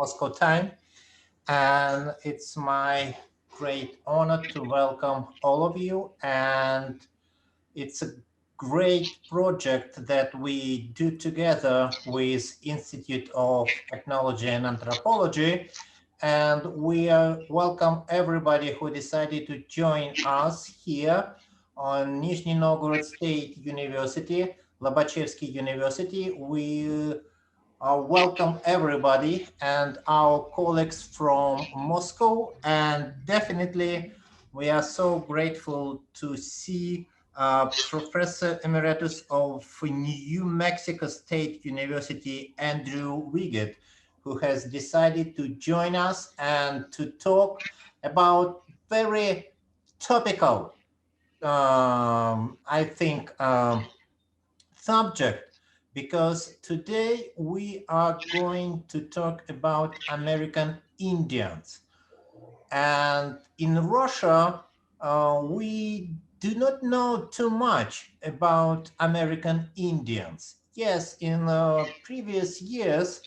Moscow time. And it's my great honor to welcome all of you. And it's a great project that we do together with Institute of Technology and Anthropology. And we welcome everybody who decided to join us here on Nizhny Novgorod State University, Lobachevsky University. We welcome everybody and our colleagues from Moscow, and definitely we are so grateful to see Professor Emeritus of New Mexico State University, Andew Wiget, who has decided to join us and to talk about very topical, I think, subject, because today we are going to talk about American Indians. And in Russia, we do not know too much about American Indians. Yes, in previous years,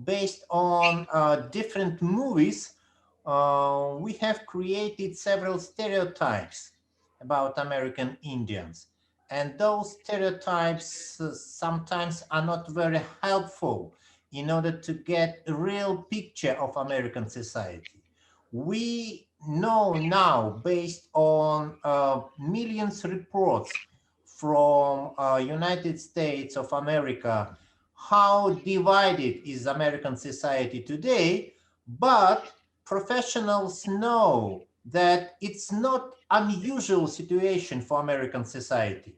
based on different movies, we have created several stereotypes about American Indians. And those stereotypes sometimes are not very helpful in order to get a real picture of American society. We know now, based on millions of reports from United States of America, how divided is American society today, but professionals know that it's not unusual situation for American society.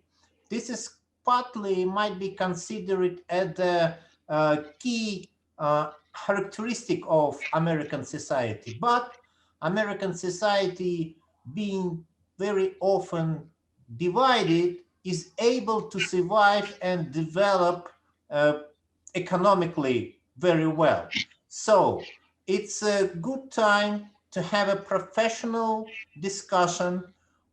This is partly might be considered as the key characteristic of American society, but American society, being very often divided, is able to survive and develop economically very well. So it's a good time to have a professional discussion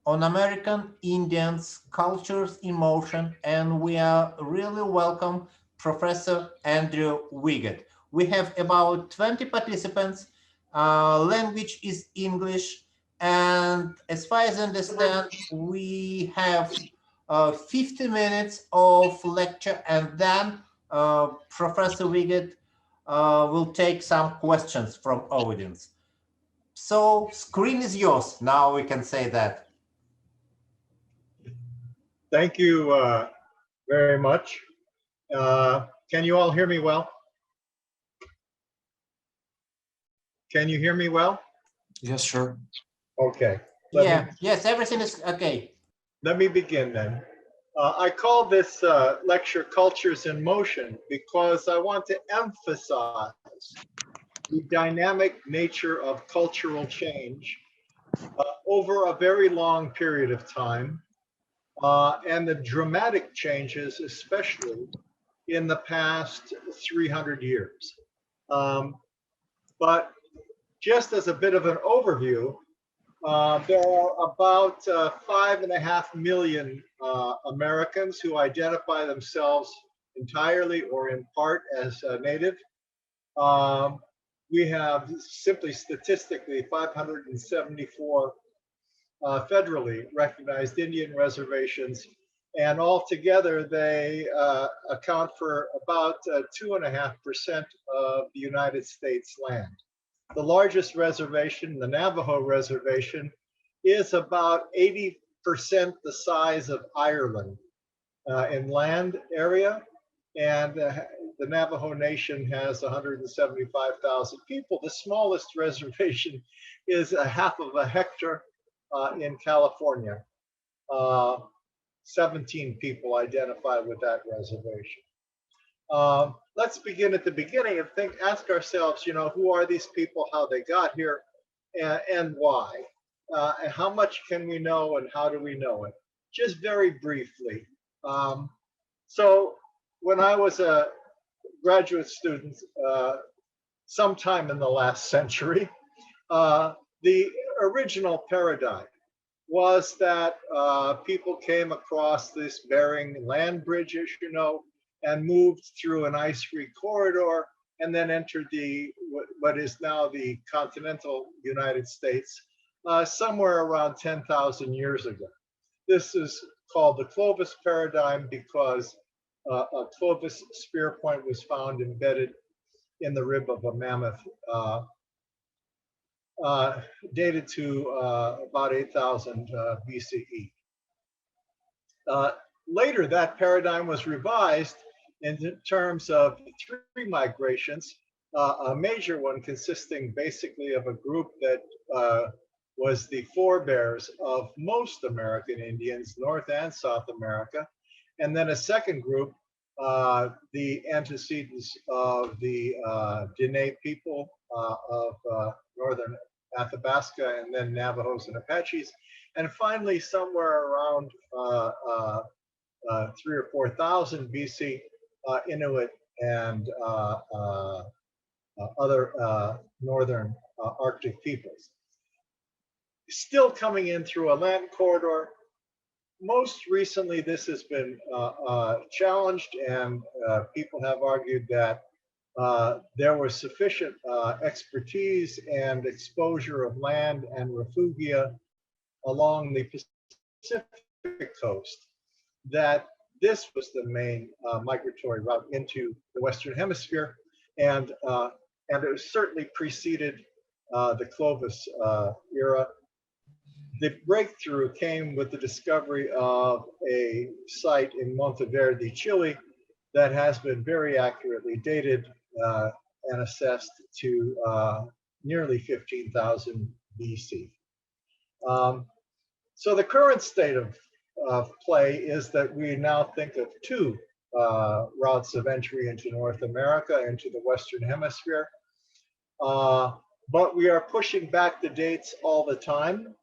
on American Indians, cultures, emotion, and we are really welcome Professor Andew Wiget. We have about 20 participants. Language is English, and as far as I understand, we have 50 minutes of lecture, and then Professor Wiget will take some questions from audience. So screen is yours. Now we can say that. Thank you very much. Can you all hear me well? Can you hear me well? Yes, sure. Okay. Yes, everything is okay. Let me begin then. I call this lecture Cultures in Motion because I want to emphasize the dynamic nature of cultural change over a very long period of time, and the dramatic changes, especially in the past 300 years. But just as a bit of an overview, there are about 5.5 million Americans who identify themselves entirely or in part as native. We have, simply statistically, 574 federally recognized Indian reservations, and altogether they account for about 2.5% of the United States land. The largest reservation, the Navajo Reservation, is about 80% the size of Ireland in land area, and the Navajo Nation has 175,000 people. The smallest reservation is a half of a hectare in California. 17 people identify with that reservation. Let's begin at the beginning and ask ourselves, you know, who are these people, how they got here, and why? And how much can we know and how do we know it? Just very briefly. So when I was a graduate student, sometime in the last century, the original paradigm was that people came across this Bering land bridge, as you know, and moved through an ice-free corridor and then entered what is now the continental United States somewhere around 10,000 years ago. This is called the Clovis paradigm because a Clovis spear point was found embedded in the rib of a mammoth, dated to about 8,000 BCE. Later, that paradigm was revised in terms of three migrations, a major one consisting basically of a group that was the forebears of most American Indians, North and South America, and then a second group, the antecedents of the Diné people of northern Athabasca, and then Navajos and Apaches, and finally somewhere around 3,000 or 4,000 BC, Inuit and other northern Arctic peoples. Still coming in through a land corridor. Most recently, this has been challenged, and people have argued that there was sufficient expertise and exposure of land and refugia along the Pacific coast that this was the main migratory route into the Western Hemisphere, and it was certainly preceded the Clovis era. The breakthrough came with the discovery of a site in Monteverde, Chile, that has been very accurately dated and assessed to nearly 15,000 BC. So the current state of play is that we now think of two routes of entry into North America, into the Western Hemisphere. But we are pushing back the dates all the time.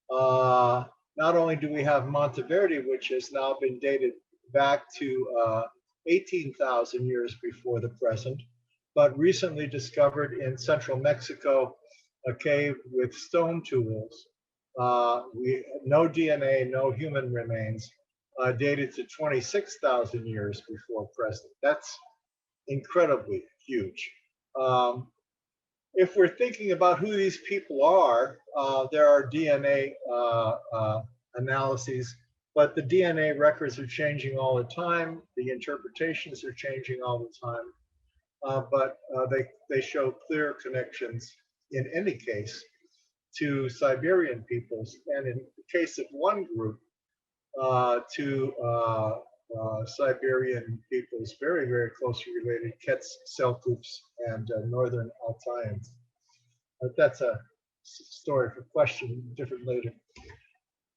Not only do we have Monteverde, which has now been dated back to 18,000 years before the present, but recently discovered in central Mexico, a cave with stone tools. No DNA, no human remains, dated to 26,000 years before present. That's incredibly huge. If we're thinking about who these people are, there are DNA analyses, but the DNA records are changing all the time. The interpretations are changing all the time, but they show clear connections in any case to Siberian peoples, and in the case of one group, to Siberian peoples, very, very closely related, Selkups and Northern Altaians. But that's a story for question, different later.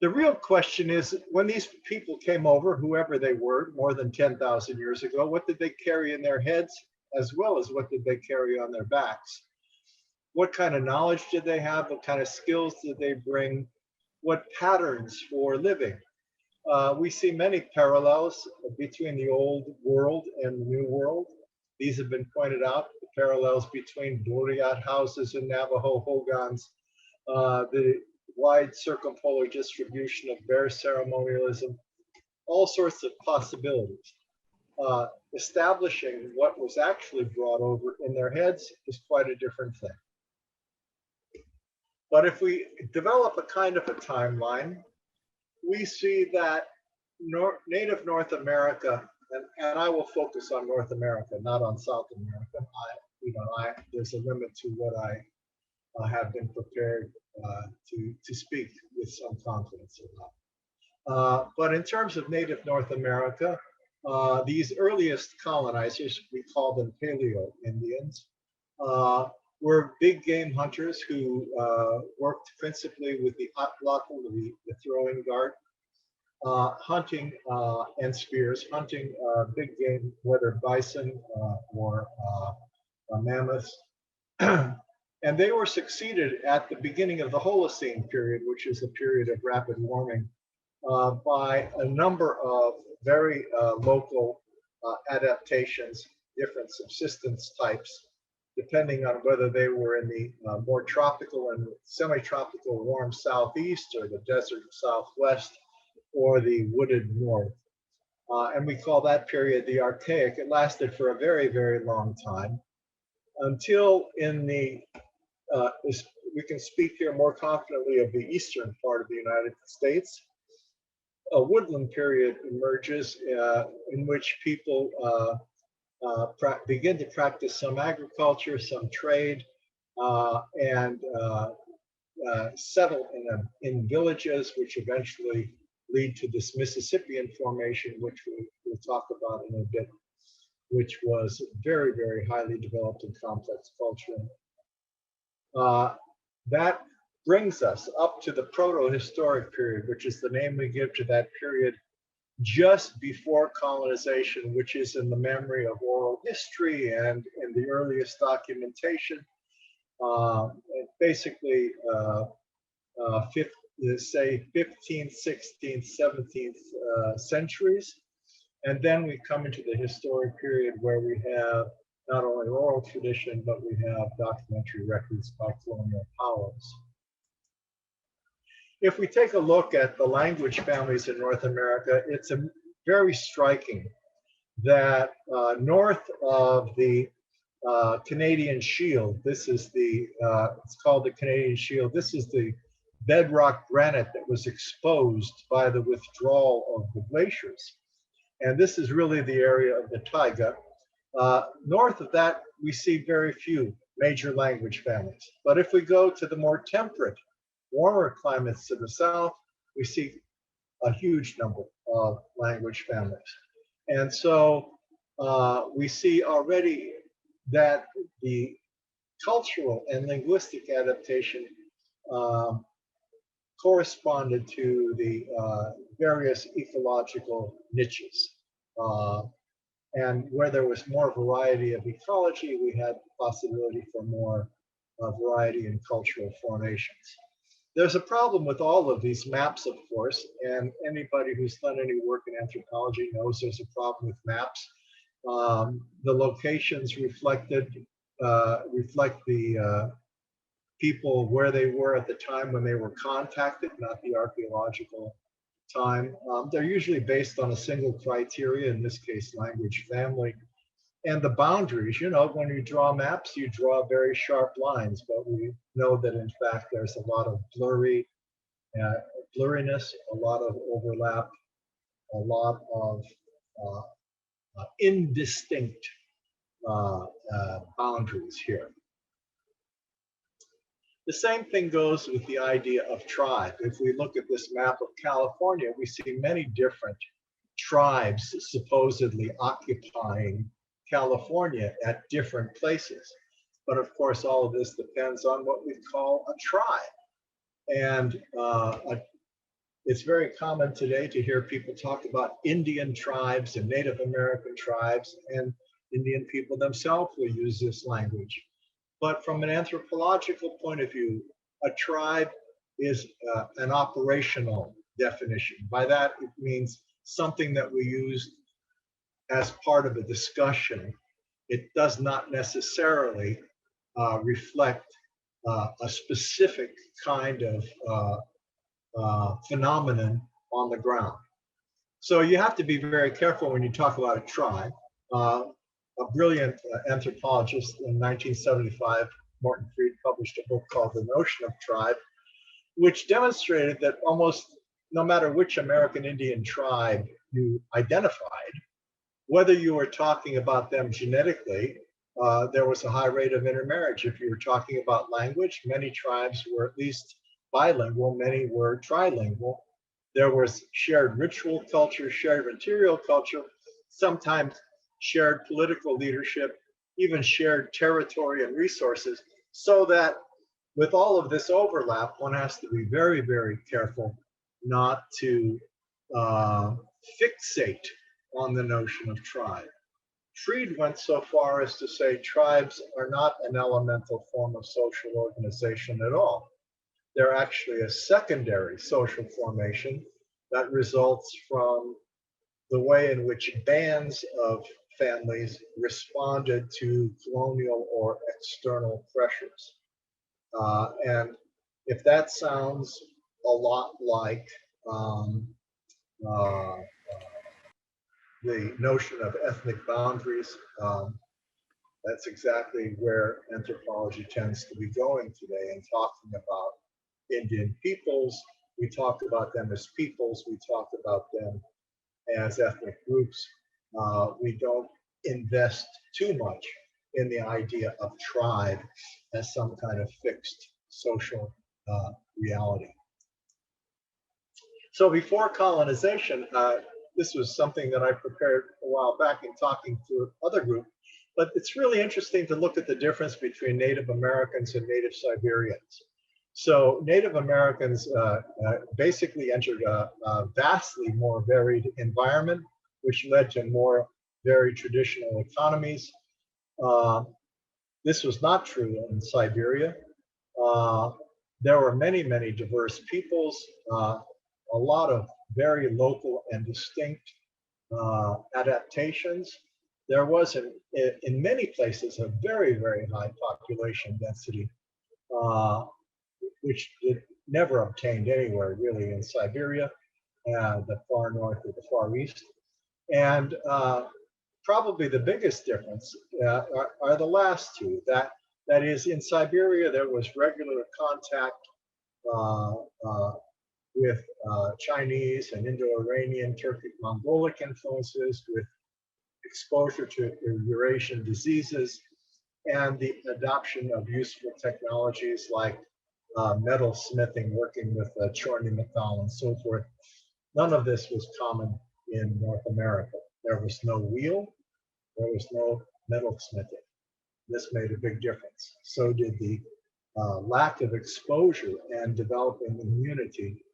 The real question is, when these people came over, whoever they were, more than 10,000 years ago, what did they carry in their heads, as well as what did they carry on their backs? What kind of knowledge did they have? What kind of skills did they bring? What patterns for living? We see many parallels between the old world and the new world. These have been pointed out, the parallels between Buryat houses and Navajo hogans, the wide circumpolar distribution of bear ceremonialism, all sorts of possibilities. Establishing what was actually brought over in their heads is quite a different thing. But if we develop a kind of a timeline, we see that native North America, and I will focus on North America, not on South America. There's a limit to what I have been prepared to speak with some confidence about. But in terms of native North America, these earliest colonizers, we call them Paleo Indians, were big game hunters who worked principally with the atlatl, the throwing dart, hunting and spears, hunting big game, whether bison or mammoths. And they were succeeded at the beginning of the Holocene period, which is a period of rapid warming, by a number of very local adaptations, different subsistence types, depending on whether they were in the more tropical and semi-tropical warm southeast, or the desert southwest, or the wooded north. And we call that period the Archaic. It lasted for a very, very long time. until in the, we can speak here more confidently of the eastern part of the United States, a woodland period emerges in which people begin to practice some agriculture, some trade, and settle in villages, which eventually lead to this Mississippian formation, which we'll talk about in a bit, which was very, very highly developed and complex culture. That brings us up to the proto-historic period, which is the name we give to that period just before colonization, which is in the memory of oral history and in the earliest documentation. Basically, say 15th, 16th, 17th centuries. And then we come into the historic period where we have not only oral tradition, but we have documentary records by colonial powers. If we take a look at the language families in North America, it's very striking that north of the Canadian Shield, this is the, it's called the Canadian Shield, this is the bedrock granite that was exposed by the withdrawal of the glaciers. And this is really the area of the taiga. North of that, we see very few major language families. But if we go to the more temperate, warmer climates to the south, we see a huge number of language families. And so we see already that the cultural and linguistic adaptation corresponded to the various ecological niches. And where there was more variety of ecology, we had possibility for more variety in cultural formations. There's a problem with all of these maps, of course, and anybody who's done any work in anthropology knows there's a problem with maps. The locations reflect the people where they were at the time when they were contacted, not the archaeological time. They're usually based on a single criteria, in this case, language family. And the boundaries, you know, when you draw maps, you draw very sharp lines, but we know that in fact there's a lot of blurriness, a lot of overlap, a lot of indistinct boundaries here. The same thing goes with the idea of tribe. If we look at this map of California, we see many different tribes supposedly occupying California at different places. But of course, all of this depends on what we call a tribe. And it's very common today to hear people talk about Indian tribes and Native American tribes, and Indian people themselves will use this language. But from an anthropological point of view, a tribe is an operational definition. By that, it means something that we use as part of a discussion. It does not necessarily reflect a specific kind of phenomenon on the ground. So you have to be very careful when you talk about a tribe. A brilliant anthropologist in 1975, Morton Fried, published a book called The Notion of Tribe, which demonstrated that almost no matter which American Indian tribe you identified, whether you were talking about them genetically, there was a high rate of intermarriage. If you were talking about language, many tribes were at least bilingual, many were trilingual. There was shared ritual culture, shared material culture, sometimes shared political leadership, even shared territory and resources, so that with all of this overlap, one has to be very, very careful not to fixate on the notion of tribe. Fried went so far as to say tribes are not an elemental form of social organization at all. They're actually a secondary social formation that results from the way in which bands of families responded to colonial or external pressures. And if that sounds a lot like the notion of ethnic boundaries, That's exactly where anthropology tends to be going today, and talking about Indian peoples. We talk about them as peoples, we talk about them as ethnic groups. We don't invest too much in the idea of tribe as some kind of fixed social reality. So before colonization, this was something that I prepared a while back in talking to other group, but it's really interesting to look at the difference between Native Americans and Native Siberians. So Native Americans basically entered a vastly more varied environment, which led to more very traditional economies. This was not true in Siberia. There were many, many diverse peoples, a lot of very local and distinct adaptations. There was, in many places, a very, very high population density, which it never obtained anywhere really in Siberia, the far north or the far east. And probably the biggest difference are the last two. That is, in Siberia, there was regular contact with Chinese and Indo-Iranian, Turkic, Mongolic influences, with exposure to Eurasian diseases, and the adoption of useful technologies like metal smithing, working with churning metal and so forth. None of this was common in North America. There was no wheel, there was no metal smithing. This made a big difference. So did the lack of exposure and developing immunity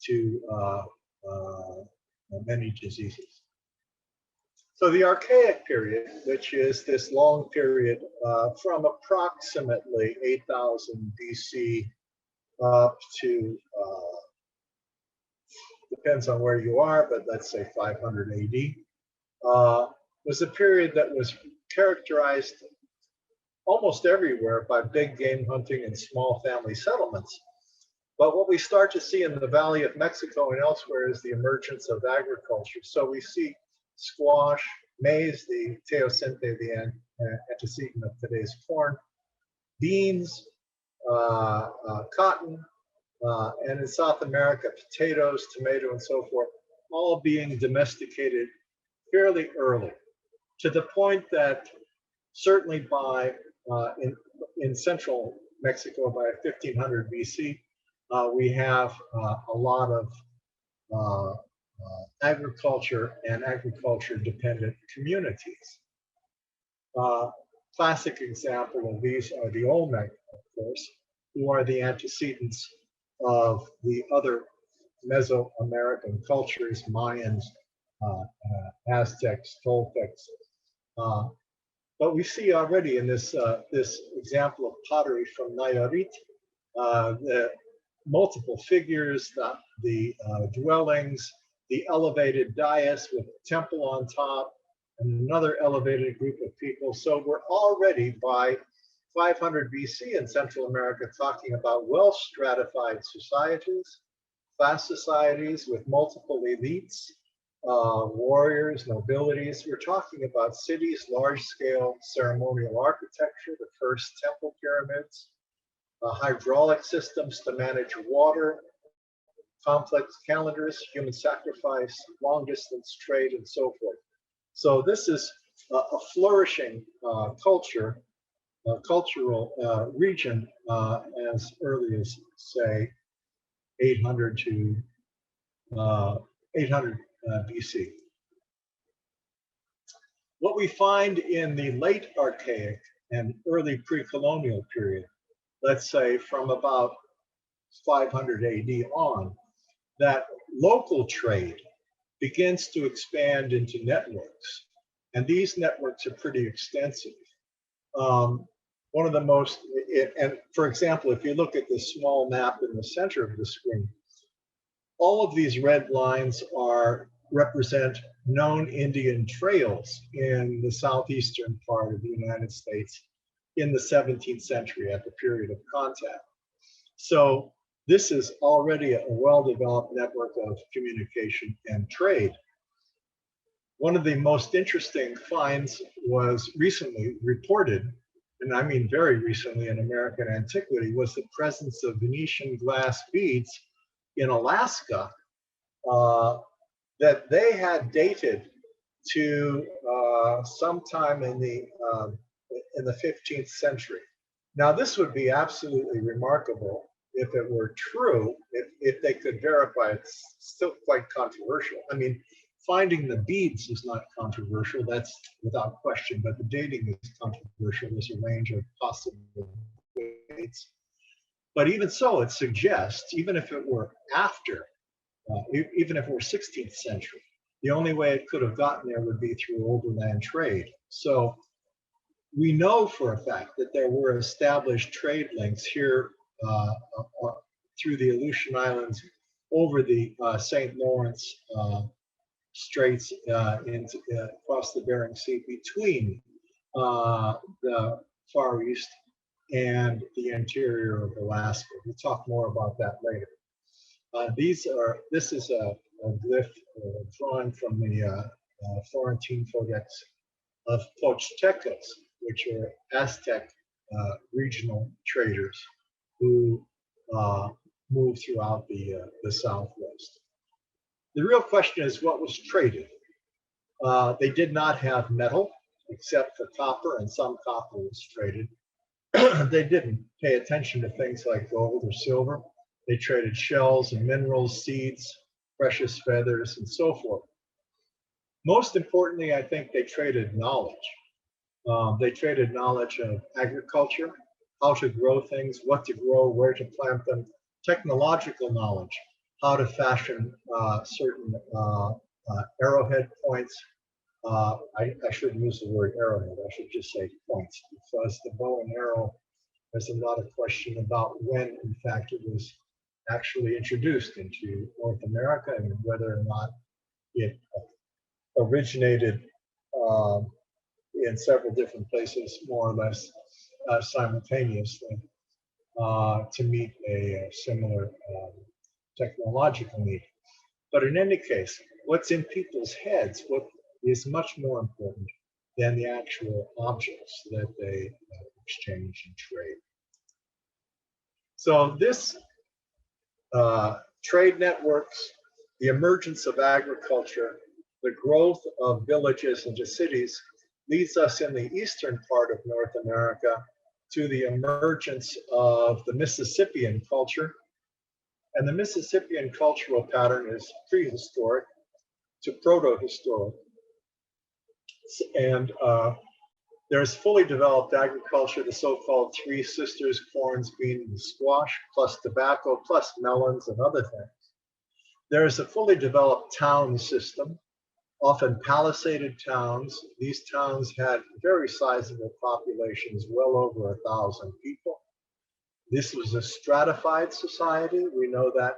to many diseases. So the Archaic period, which is this long period from approximately 8,000 BC up to, depends on where you are, but let's say 500 AD, was a period that was characterized almost everywhere by big game hunting and small family settlements. But what we start to see in the Valley of Mexico and elsewhere is the emergence of agriculture. So we see squash, maize, the teosinte, the antecedent of today's corn, beans, cotton, and in South America, potatoes, tomato, and so forth, all being domesticated fairly early, to the point that certainly by in central Mexico by 1500 BC, we have a lot of agriculture and agriculture-dependent communities. Classic example of these are the Olmec, of course, who are the antecedents of the other Mesoamerican cultures, Mayans, Aztecs, Toltecs. But we see already in this, this example of pottery from Nayarit, the multiple figures, the dwellings, the elevated dais with a temple on top, and another elevated group of people. So we're already by 500 BC in Central America talking about well-stratified societies, class societies with multiple elites, warriors, nobilities. We're talking about cities, large-scale ceremonial architecture, the first temple pyramids, hydraulic systems to manage water, complex calendars, human sacrifice, long-distance trade, and so forth. So this is a flourishing culture, cultural region as early as, say, 800 to 800 BC. What we find in the late Archaic and early pre-colonial period, let's say from about 500 AD on, that local trade begins to expand into networks. And these networks are pretty extensive. One of the most, and for example, if you look at this small map in the center of the screen, all of these red lines represent known Indian trails in the southeastern part of the United States in the 17th century at the period of contact. So this is already a well-developed network of communication and trade. One of the most interesting finds was recently reported, and I mean very recently in American antiquity, was the presence of Venetian glass beads in Alaska that they had dated to sometime in the 15th century. Now, this would be absolutely remarkable if it were true, if they could verify it. It's still quite controversial. I mean, finding the beads is not controversial, that's without question, but the dating is controversial. There's a range of possible dates. But even so, it suggests, even if it were after, even if it were 16th century, the only way it could have gotten there would be through overland trade. So we know for a fact that there were established trade links here through the Aleutian Islands over the St. Lawrence Straits across the Bering Sea between the Far East and the interior of Alaska. We'll talk more about that later. This is a glyph drawn from the Florentine Codex of Pochtecos, which are Aztec regional traders who moved throughout the Southwest. The real question is what was traded. They did not have metal, except for copper, and some copper was traded. They didn't pay attention to things like gold or silver. They traded shells and minerals, seeds, precious feathers, and so forth. Most importantly, I think they traded knowledge. They traded knowledge of agriculture, how to grow things, what to grow, where to plant them, technological knowledge, how to fashion certain arrowhead points. I shouldn't use the word arrowhead, I should just say points, because the bow and arrow, there's a lot of question about when, in fact, it was actually introduced into North America and whether or not it originated in several different places, more or less simultaneously, to meet a similar technological need. But in any case, what's in people's heads, what is much more important than the actual objects that they exchange and trade. So this trade networks, the emergence of agriculture, the growth of villages into cities leads us in the eastern part of North America to the emergence of the Mississippian culture. And the Mississippian cultural pattern is prehistoric to proto-historic. And there's fully developed agriculture, the so-called Three Sisters, corns, beans, and squash, plus tobacco, plus melons and other things. There's a fully developed town system, often palisaded towns. These towns had very sizable populations, well over 1,000 people. This was a stratified society. We know that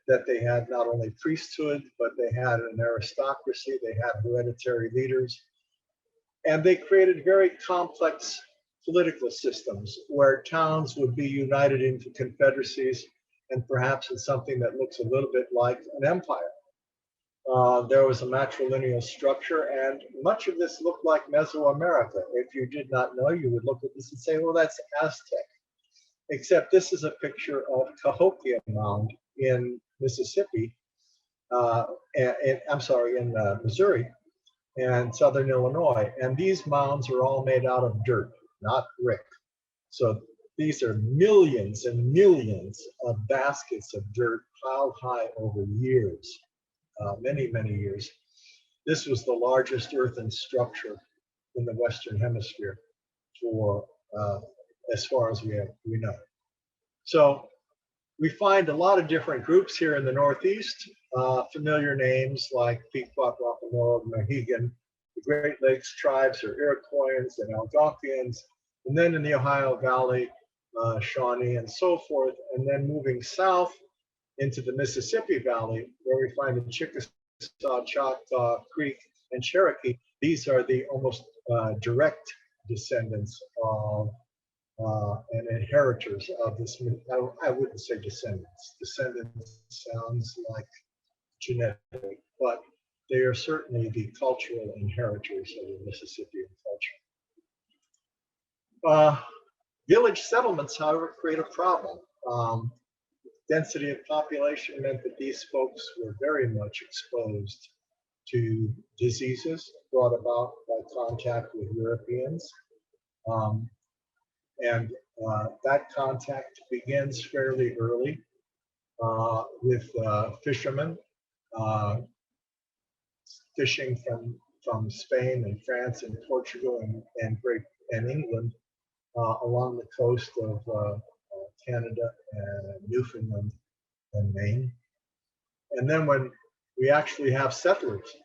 that they had not only priesthood, but they had an aristocracy, they had hereditary leaders, and they created very complex political systems where towns would be united into confederacies and perhaps in something that looks a little bit like an empire. There was a matrilineal structure, and much of this looked like Mesoamerica. If you did not know, you would look at this and say, well, that's Aztec. Except this is a picture of Cahokia Mound in Mississippi, in Missouri and southern Illinois. And these mounds are all made out of dirt, not brick. So these are millions and millions of baskets of dirt piled high over years, many, many years. This was the largest earthen structure in the Western Hemisphere for as far as we know. So we find a lot of different groups here in the Northeast, familiar names like Pequot, Wampanoag, Mohegan. The Great Lakes tribes are Iroquoians and Algonquians, and then in the Ohio Valley, Shawnee and so forth, and then moving south into the Mississippi Valley, where we find the Chickasaw, Choctaw, Creek, and Cherokee. These are the almost direct descendants of and inheritors of this. I wouldn't say descendants. Descendants sounds like genetic, but they are certainly the cultural inheritors of the Mississippian culture. Village settlements, however, create a problem. Density of population meant that these folks were very much exposed to diseases brought about by contact with Europeans. And that contact begins fairly early with fishermen fishing from Spain and France and Portugal and England along the coast of Canada and Newfoundland and Maine. And then when we actually have settlers,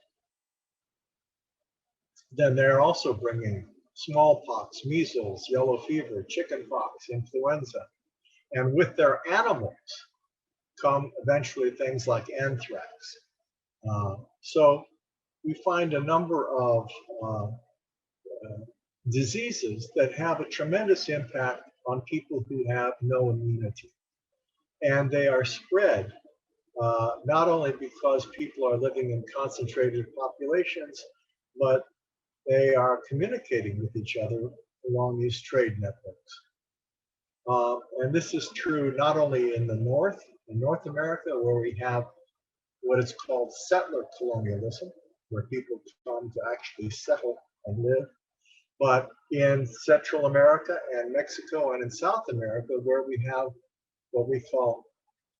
then they're also bringing smallpox, measles, yellow fever, chickenpox, influenza. And with their animals come eventually things like anthrax. So we find a number of diseases that have a tremendous impact on people who have no immunity. And they are spread not only because people are living in concentrated populations, but they are communicating with each other along these trade networks. And this is true not only in North America, where we have what is called settler colonialism, where people come to actually settle and live, but in Central America and Mexico and in South America, where we have what we call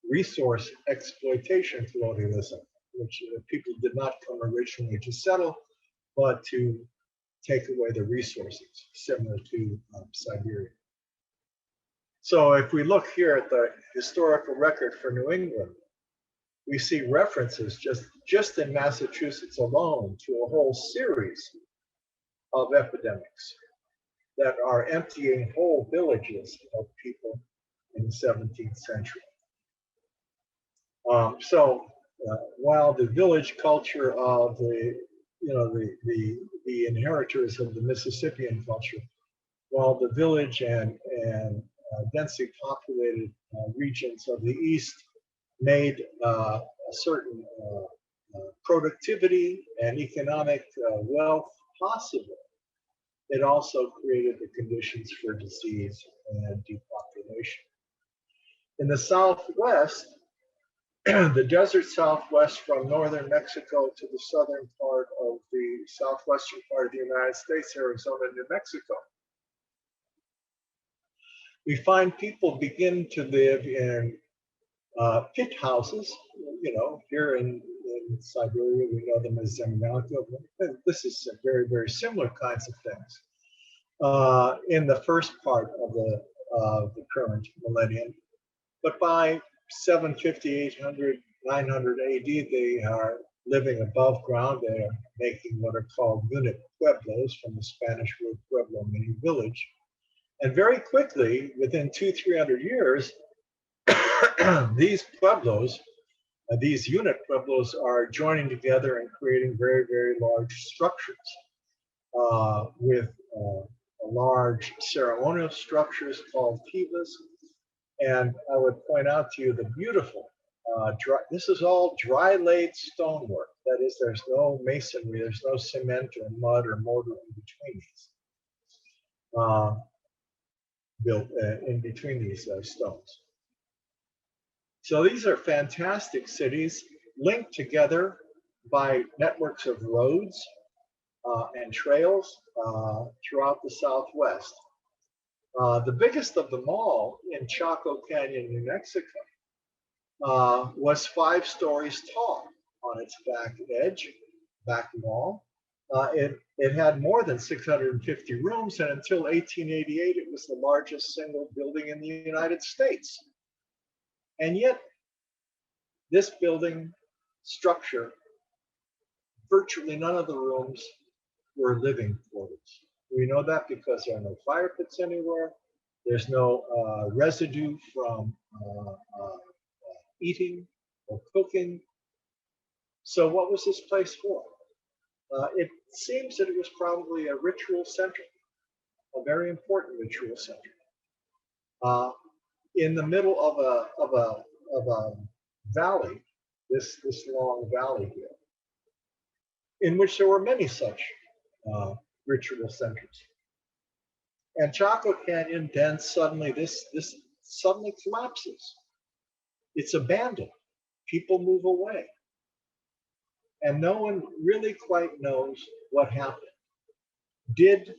resource exploitation colonialism, which people did not come originally to settle, but to take away the resources, similar to Siberia. So if we look here at the historical record for New England, we see references just in Massachusetts alone to a whole series of epidemics that are emptying whole villages of people in the 17th century. While the village culture of the inheritors of the Mississippian culture, while the village and densely populated regions of the East made a certain productivity and economic wealth possible, it also created the conditions for disease and depopulation. In the Southwest, the desert Southwest from northern Mexico to the southern part of the southwestern part of the United States, Arizona, New Mexico, we find people begin to live in pit houses. Here in Siberia, we know them as zemlyanka. This is very, very similar kinds of things in the first part of the current millennium. But by 750, 800, 900 AD, they are living above ground. They are making what are called unit pueblos, from the Spanish word pueblo, meaning village. And very quickly, within 200-300 years, these pueblos, these unit pueblos, are joining together and creating very, very large structures with large ceremonial structures called kivas. And I would point out to you the beautiful, this is all dry laid stonework. That is, there's no masonry, there's no cement or mud or mortar in between these, built in between these stones. So these are fantastic cities linked together by networks of roads and trails throughout the Southwest. The biggest of them all in Chaco Canyon, New Mexico, was 5 stories tall on its back wall. It had more than 650 rooms, and until 1888, it was the largest single building in the United States. And yet, this building structure, virtually none of the rooms were living quarters. We know that because there are no fire pits anywhere. There's no residue from eating or cooking. So what was this place for? It seems that it was probably a ritual center, a very important ritual center. In the middle of a valley, this long valley here, in which there were many such ritual centers. And Chaco Canyon then suddenly, this suddenly collapses. It's abandoned. People move away. And no one really quite knows what happened. Did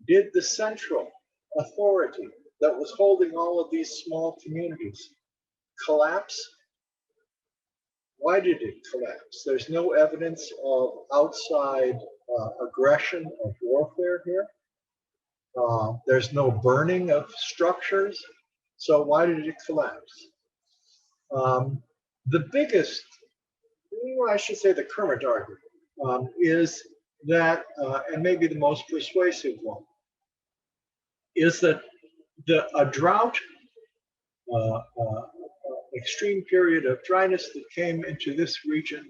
the central authority that was holding all of these small communities collapse? Why did it collapse? There's no evidence of outside aggression or warfare here. There's no burning of structures. So why did it collapse? The biggest, I should say the current argument, is that, and maybe the most persuasive one, is that a drought, extreme period of dryness that came into this region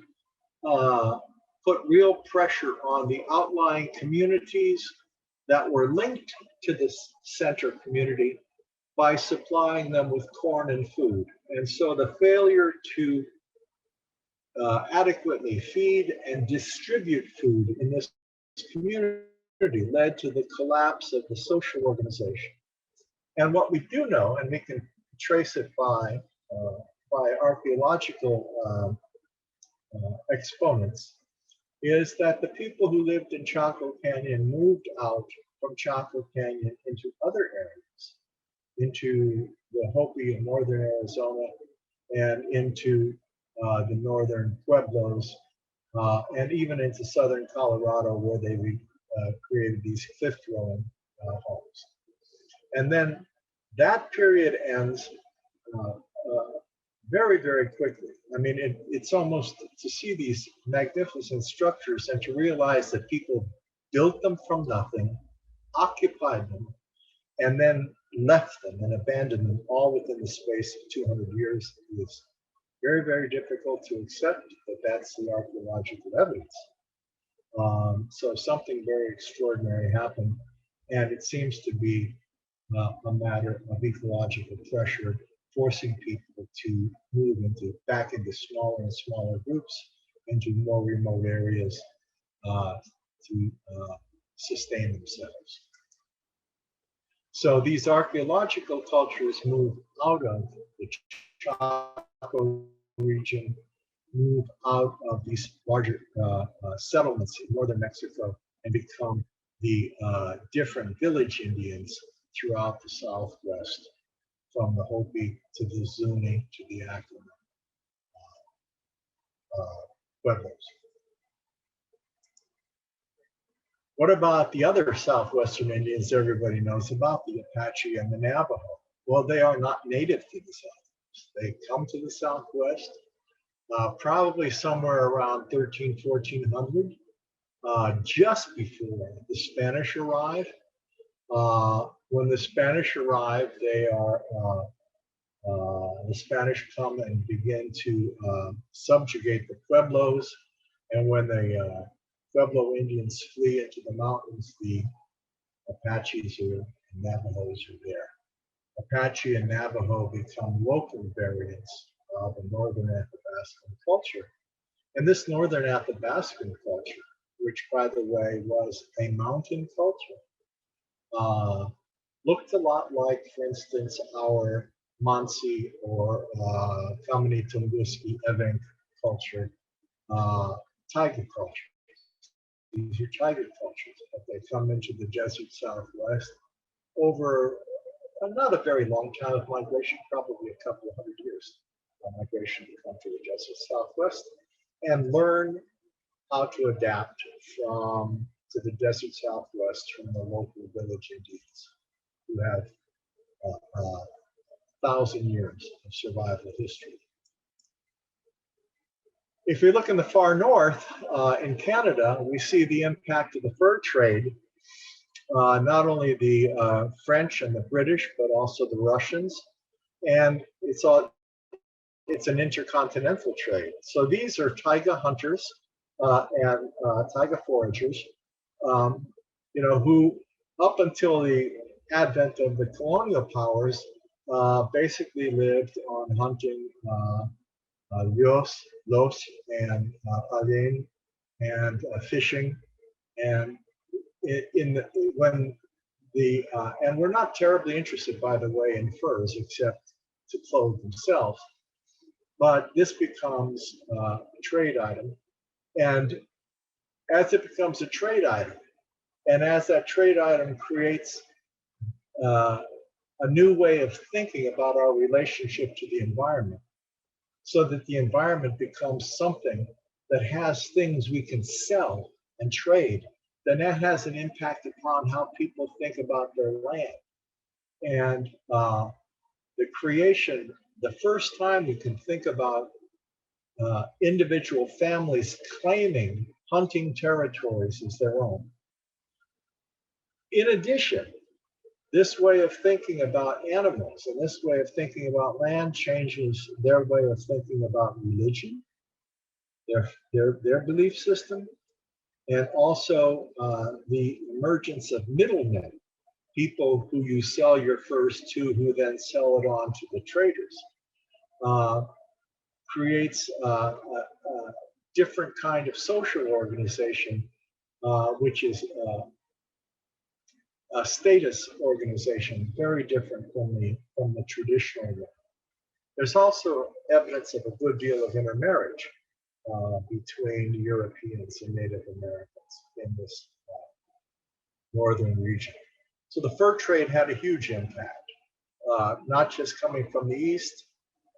put real pressure on the outlying communities that were linked to this center community by supplying them with corn and food. And so the failure to adequately feed and distribute food in this community led to the collapse of the social organization. And what we do know, and we can trace it by archaeological exponents, is that the people who lived in Chaco Canyon moved out from Chaco Canyon into other areas, into the Hopi in northern Arizona and into the northern Pueblos, and even into southern Colorado, where they created these cliff-dwelling homes. And then that period ends very, very quickly. I mean, it's almost to see these magnificent structures and to realize that people built them from nothing, occupied them, and then left them and abandoned them all within the space of 200 years is very, very difficult to accept, but that's the archaeological evidence. So something very extraordinary happened, and it seems to be a matter of ecological pressure, forcing people to move back into smaller and smaller groups, into more remote areas to sustain themselves. So these archaeological cultures move out of the Chaco region, move out of these larger settlements in northern Mexico, and become the different village Indians throughout the Southwest, from the Hopi to the Zuni to the Acculturation Pueblos. What about the other Southwestern Indians everybody knows about, the Apache and the Navajo? Well, they are not native to the Southwest. They come to the Southwest probably somewhere around 1400, just before the Spanish arrive. When the Spanish arrive, the Spanish come and begin to subjugate the Pueblos, and when the Pueblo Indians flee into the mountains, the Apaches and Navajos are there. Apache and Navajo become local variants of the northern Athabascan culture. And this northern Athabascan culture, which by the way was a mountain culture, looked a lot like, for instance, our Mansi or Kamini Tunguski Evenk culture, taiga culture. These are taiga cultures, but they come into the desert Southwest over not a very long time of migration, probably a couple of hundred years of migration to come to the desert Southwest and learn how to adapt to the desert Southwest from the local village Indians who have 1,000 years of survival history. If we look in the far north, in Canada, we see the impact of the fur trade. Not only the French and the British, but also the Russians, and it's an intercontinental trade. So these are taiga hunters and taiga foragers, who up until the advent of the colonial powers basically lived on hunting los, and alien and fishing, and and we're not terribly interested, by the way, in furs except to clothe themselves. But this becomes a trade item, and as it becomes a trade item, and as that trade item creates a new way of thinking about our relationship to the environment, so that the environment becomes something that has things we can sell and trade, then that has an impact upon how people think about their land. And the creation, the first time we can think about individual families claiming hunting territories as their own. In addition, this way of thinking about animals and this way of thinking about land changes their way of thinking about religion, their belief system, and also the emergence of middlemen, people who you sell your furs to, who then sell it on to the traders, creates a different kind of social organization, which is a status organization, very different from the traditional one. There's also evidence of a good deal of intermarriage between Europeans and Native Americans in this northern region. So the fur trade had a huge impact, not just coming from the east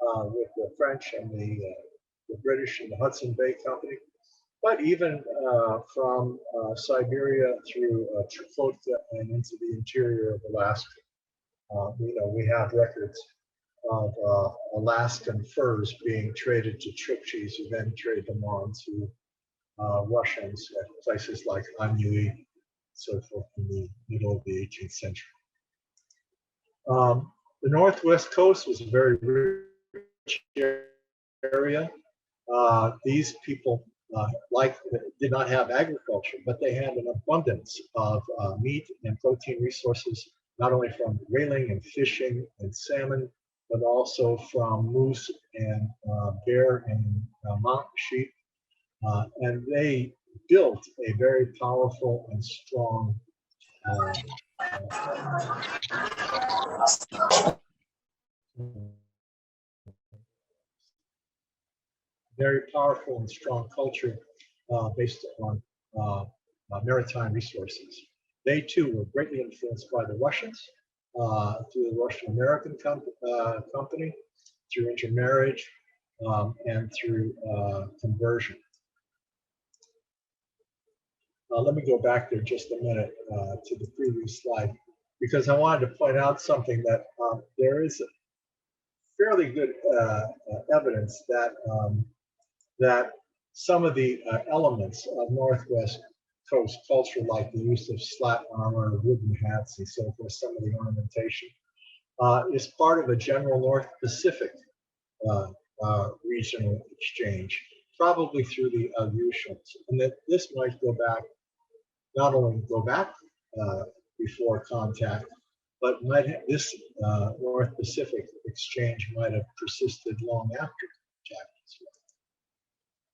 with the French and the British and the Hudson Bay Company, but even from Siberia through Chukotka and into the interior of Alaska. We have records of Alaskan furs being traded to Chukchis, who then trade them on to Russians at places like Andew Wiget, so forth, in the middle of the 18th century. The Northwest Coast was a very rich area. These people did not have agriculture, but they had an abundance of meat and protein resources, not only from whaling and fishing and salmon, but also from moose and bear and mountain sheep. And they built a very powerful and strong culture based on maritime resources. They too were greatly influenced by the Russians through the Russian-American company, through intermarriage, and through conversion. Let me go back there just a minute to the previous slide, because I wanted to point out something that there is fairly good evidence that that some of the elements of Northwest Coast culture, like the use of slat armor, wooden hats, and so forth, some of the ornamentation, is part of a general North Pacific regional exchange, probably through the Aleutians, and that this might go back, not only go back before contact, but this North Pacific exchange might have persisted long after contact as well.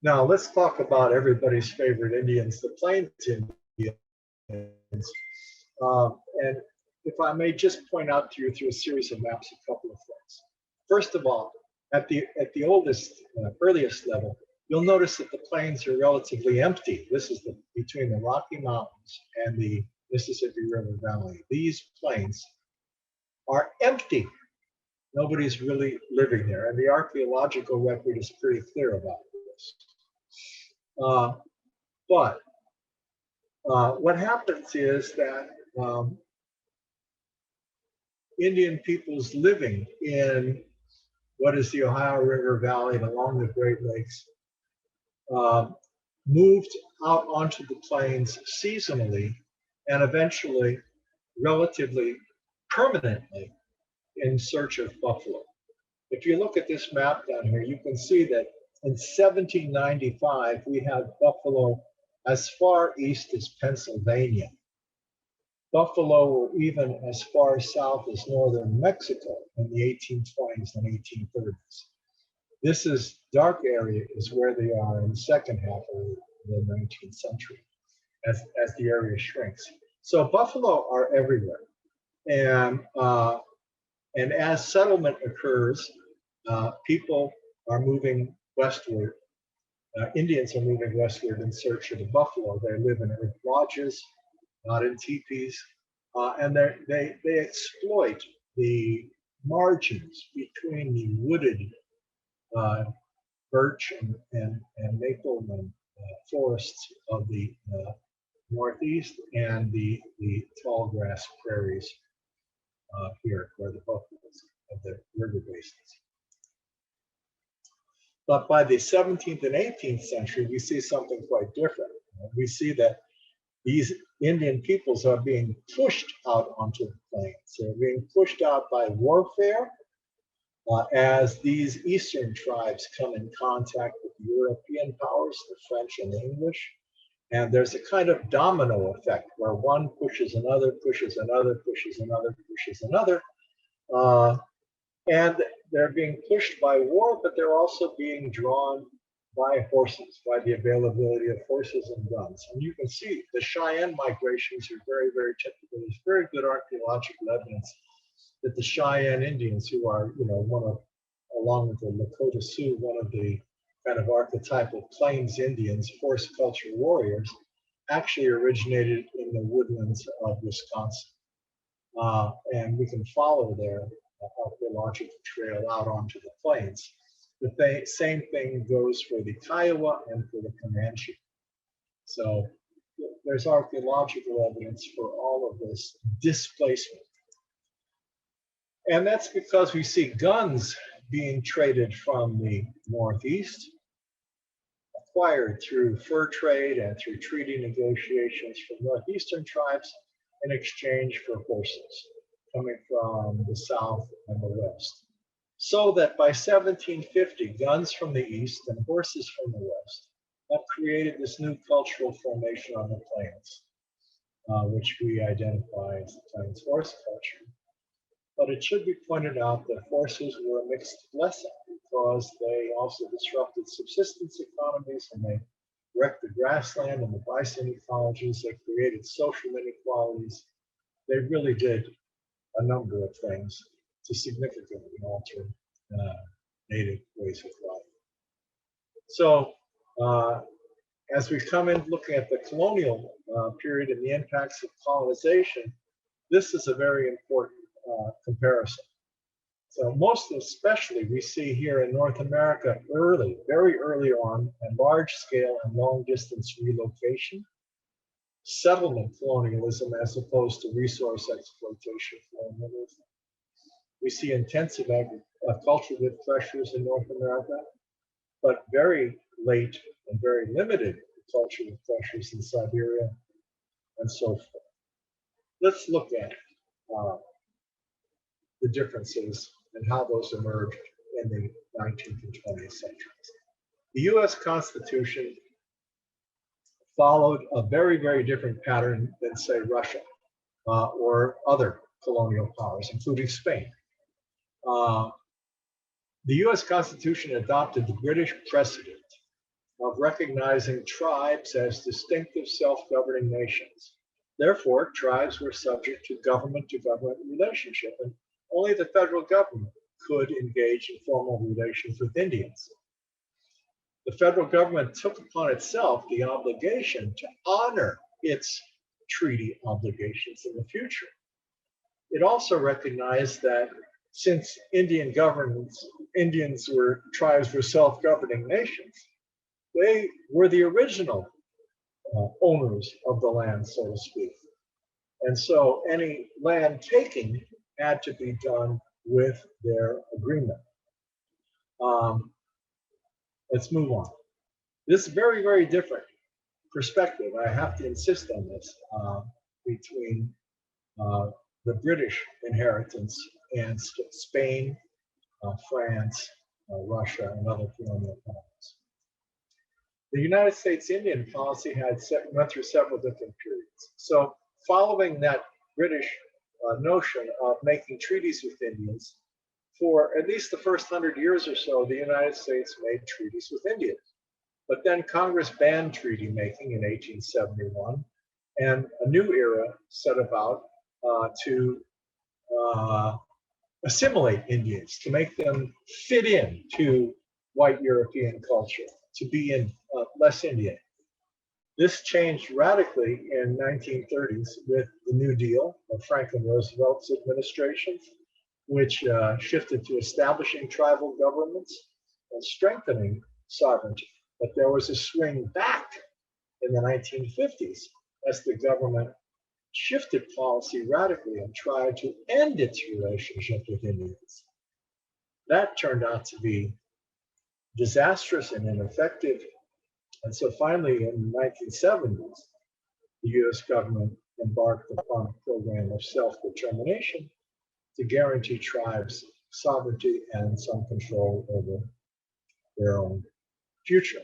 Now let's talk about everybody's favorite Indians, the Plains Indians. And if I may just point out to you through a series of maps a couple of things. First of all, at the earliest level, you'll notice that the plains are relatively empty. This is between the Rocky Mountains and the Mississippi River Valley. These plains are empty. Nobody's really living there, and the archaeological record is pretty clear about this. But what happens is that Indian peoples living in what is the Ohio River Valley and along the Great Lakes moved out onto the plains seasonally and eventually relatively permanently in search of buffalo. If you look at this map down here, you can see that in 1795, we had buffalo as far east as Pennsylvania. Buffalo were even as far south as northern Mexico in the 1820s and 1830s. This is dark area is where they are in the second half of the 19th century as the area shrinks. So buffalo are everywhere. And as settlement occurs, people are moving westward. Indians are moving westward in search of the buffalo. They live in earth lodges, not in teepees, and they exploit the margins between the wooded birch and maple and forests of the northeast and the tall grass prairies here where the buffaloes of the river basins. But by the 17th and 18th century, we see something quite different. We see that these Indian peoples are being pushed out onto the plains. They're being pushed out by warfare as these Eastern tribes come in contact with European powers, the French and the English. And there's a kind of domino effect where one pushes another, pushes another, pushes another, pushes another. And they're being pushed by war, but they're also being drawn by horses, by the availability of horses and guns. And you can see the Cheyenne migrations are very, very typical. There's very good archaeological evidence that the Cheyenne Indians, who are, along with the Lakota Sioux, one of the kind of archetypal Plains Indians, horse culture warriors, actually originated in the woodlands of Wisconsin. And we can follow their archaeological trail out onto the plains. The same thing goes for the Kiowa and for the Comanche. So there's archaeological evidence for all of this displacement. And that's because we see guns being traded from the Northeast, acquired through fur trade and through treaty negotiations from Northeastern tribes in exchange for horses coming from the South and the West. So that by 1750, guns from the East and horses from the West have created this new cultural formation on the plains, which we identify as the Plains horse culture. But it should be pointed out that horses were a mixed blessing because they also disrupted subsistence economies and they wrecked the grassland and the bison ecologies. They created social inequalities. They really did a number of things to significantly alter native ways of life. So as we come in looking at the colonial period and the impacts of colonization, this is a very important comparison. So most especially we see here in North America early, very early on, and large scale and long distance relocation, settlement colonialism as opposed to resource exploitation colonialism. We see intensive cultural pressures in North America, but very late and very limited cultural pressures in Siberia and so forth. Let's look at the differences and how those emerged in the 19th and 20th centuries. The US Constitution followed a very, very different pattern than, say, Russia or other colonial powers, including Spain. The US Constitution adopted the British precedent of recognizing tribes as distinctive self-governing nations. Therefore, tribes were subject to government relationship, and only the federal government could engage in formal relations with Indians. The federal government took upon itself the obligation to honor its treaty obligations in the future. It also recognized that since tribes were self-governing nations, they were the original owners of the land, so to speak. And so any land taking had to be done with their agreement. Let's move on. This very, very different perspective, I have to insist on this, between the British inheritance and Spain, France, Russia, and other colonial powers. The United States Indian policy went through several different periods. So following that British notion of making treaties with Indians, for at least the first 100 years or so, the United States made treaties with Indians. But then Congress banned treaty making in 1871, and a new era set about to assimilate Indians, to make them fit in to white European culture, to be in less Indian. This changed radically in 1930s with the New Deal of Franklin Roosevelt's administration, which shifted to establishing tribal governments and strengthening sovereignty. But there was a swing back in the 1950s as the government shifted policy radically and tried to end its relationship with Indians. That turned out to be disastrous and ineffective. And so finally, in the 1970s, the US government embarked upon a program of self-determination to guarantee tribes sovereignty and some control over their own future.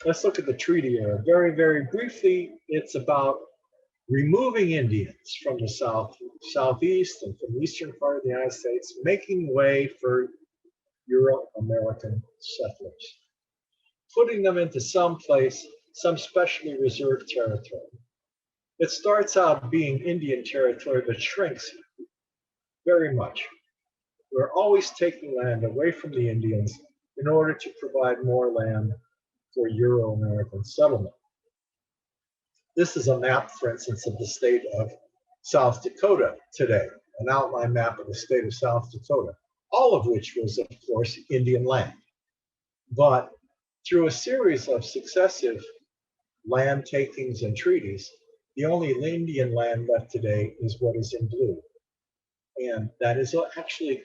Let's look at the treaty era. Very, very briefly, it's about removing Indians from the southeast and from the eastern part of the United States, making way for Euro-American settlers, putting them into some place, some specially reserved territory. It starts out being Indian territory, but shrinks very much. We're always taking land away from the Indians in order to provide more land for Euro-American settlement. This is a map, for instance, of the state of South Dakota today, an outline map of the state of South Dakota, all of which was, of course, Indian land. But through a series of successive land takings and treaties, the only Indian land left today is what is in blue. And that is actually,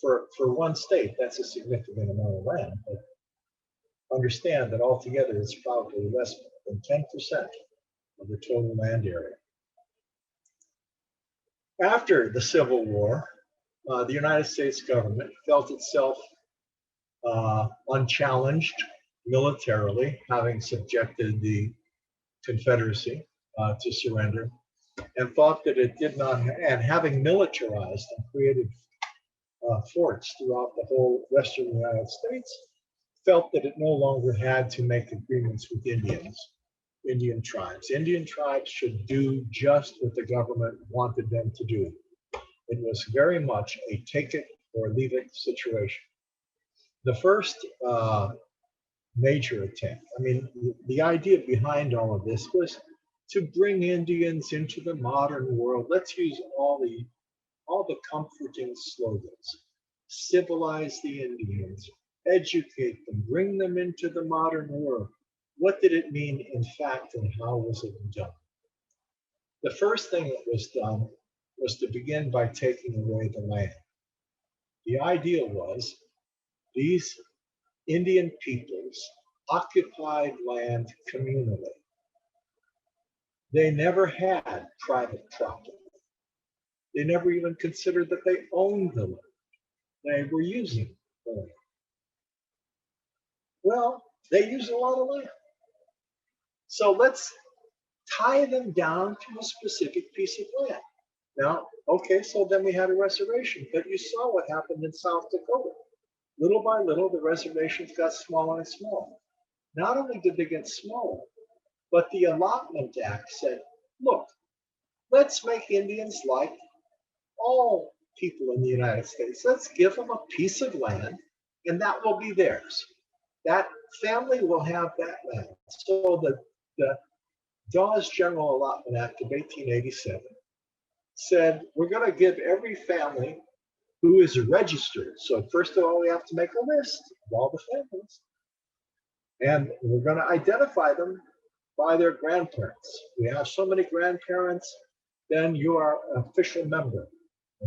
for one state, that's a significant amount of land. But understand that altogether it's probably less than 10% of the total land area. After the Civil War, the United States government felt itself unchallenged militarily, having subjected the Confederacy to surrender, and thought that it did not, and having militarized and created forts throughout the whole Western United States, felt that it no longer had to make agreements with Indian tribes. Indian tribes should do just what the government wanted them to do. It was very much a take it or leave it situation. The first major attempt, I mean, the idea behind all of this was to bring Indians into the modern world. Let's use all the comforting slogans. Civilize the Indians, educate them, bring them into the modern world. What did it mean in fact, and how was it done? The first thing that was done was to begin by taking away the land. The idea was these Indian peoples occupied land communally. They never had private property. They never even considered that they owned the land. They were using the land. Well, they use a lot of land. So let's tie them down to a specific piece of land. Now, okay, so then we had a reservation, but you saw what happened in South Dakota. Little by little, the reservations got smaller and smaller. Not only did they get smaller, but the Allotment Act said, look, let's make Indians like all people in the United States. Let's give them a piece of land, and that will be theirs. That family will have that land. So the Dawes General Allotment Act of 1887 said, we're going to give every family who is registered. So first of all, we have to make a list of all the families. And we're going to identify them by their grandparents. We have so many grandparents, then you are an official member.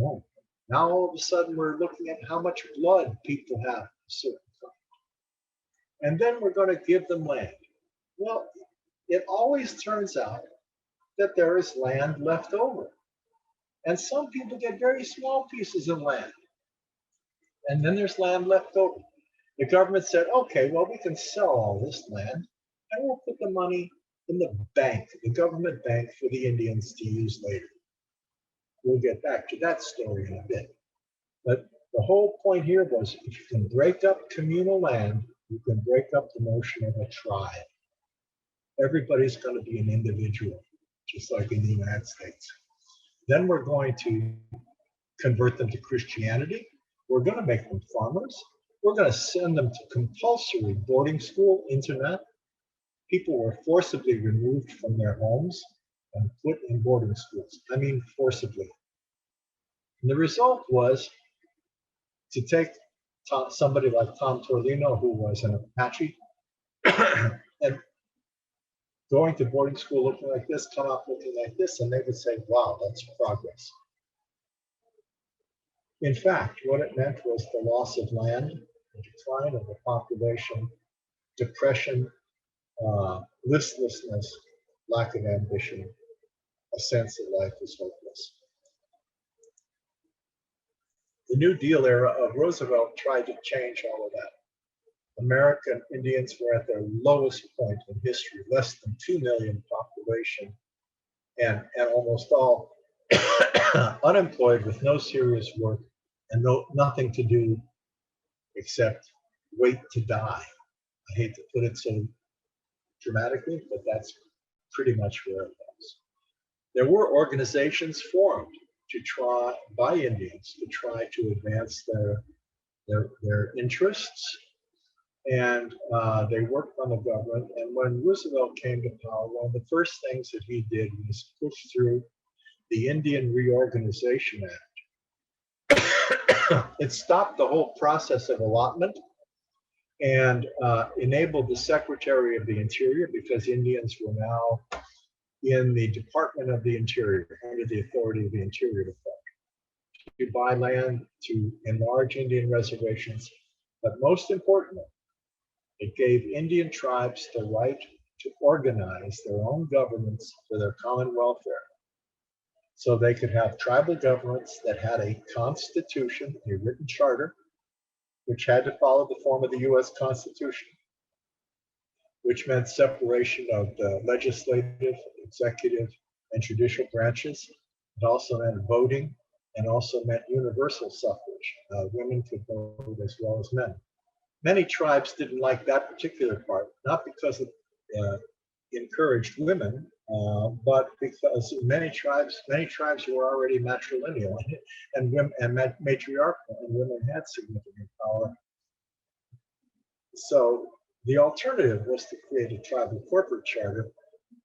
Oh. Now all of a sudden we're looking at how much blood people have at a certain time. And then we're going to give them land. Well, it always turns out that there is land left over. And some people get very small pieces of land. And then there's land left over. The government said, okay, well, we can sell all this land and we'll put the money in the bank, the government bank for the Indians to use later. We'll get back to that story in a bit. But the whole point here was if you can break up communal land, you can break up the notion of a tribe. Everybody's going to be an individual, just like in the United States. Then we're going to convert them to Christianity. We're going to make them farmers. We're going to send them to compulsory boarding school, internet. People were forcibly removed from their homes and put in boarding schools. I mean, forcibly. And the result was to take somebody like Tom Torlino, who was an Apache, and going to boarding school looking like this, come up looking like this, and they would say, wow, that's progress. In fact, what it meant was the loss of land, the decline of the population, depression, listlessness, lack of ambition, a sense that life is hopeless. The New Deal era of Roosevelt tried to change all of that. American Indians were at their lowest point in history, less than 2 million population, and almost all unemployed with no serious work and nothing to do except wait to die. I hate to put it so dramatically, but that's pretty much where it was. There were organizations formed to try by Indians to try to advance their interests, and they worked on the government. And when Roosevelt came to power, one of the first things that he did was push through the Indian Reorganization Act. It stopped the whole process of allotment and enabled the Secretary of the Interior, because Indians were now in the Department of the Interior, under the authority of the Interior Department, to buy land, to enlarge Indian reservations, but most importantly, it gave Indian tribes the right to organize their own governments for their common welfare. So they could have tribal governments that had a constitution, a written charter, which had to follow the form of the US Constitution, which meant separation of the legislative, executive, and judicial branches. It also meant voting, and also meant universal suffrage. Women could vote as well as men. Many tribes didn't like that particular part, not because it encouraged women, but because many tribes were already matrilineal and matriarchal, and women had significant power. So the alternative was to create a tribal corporate charter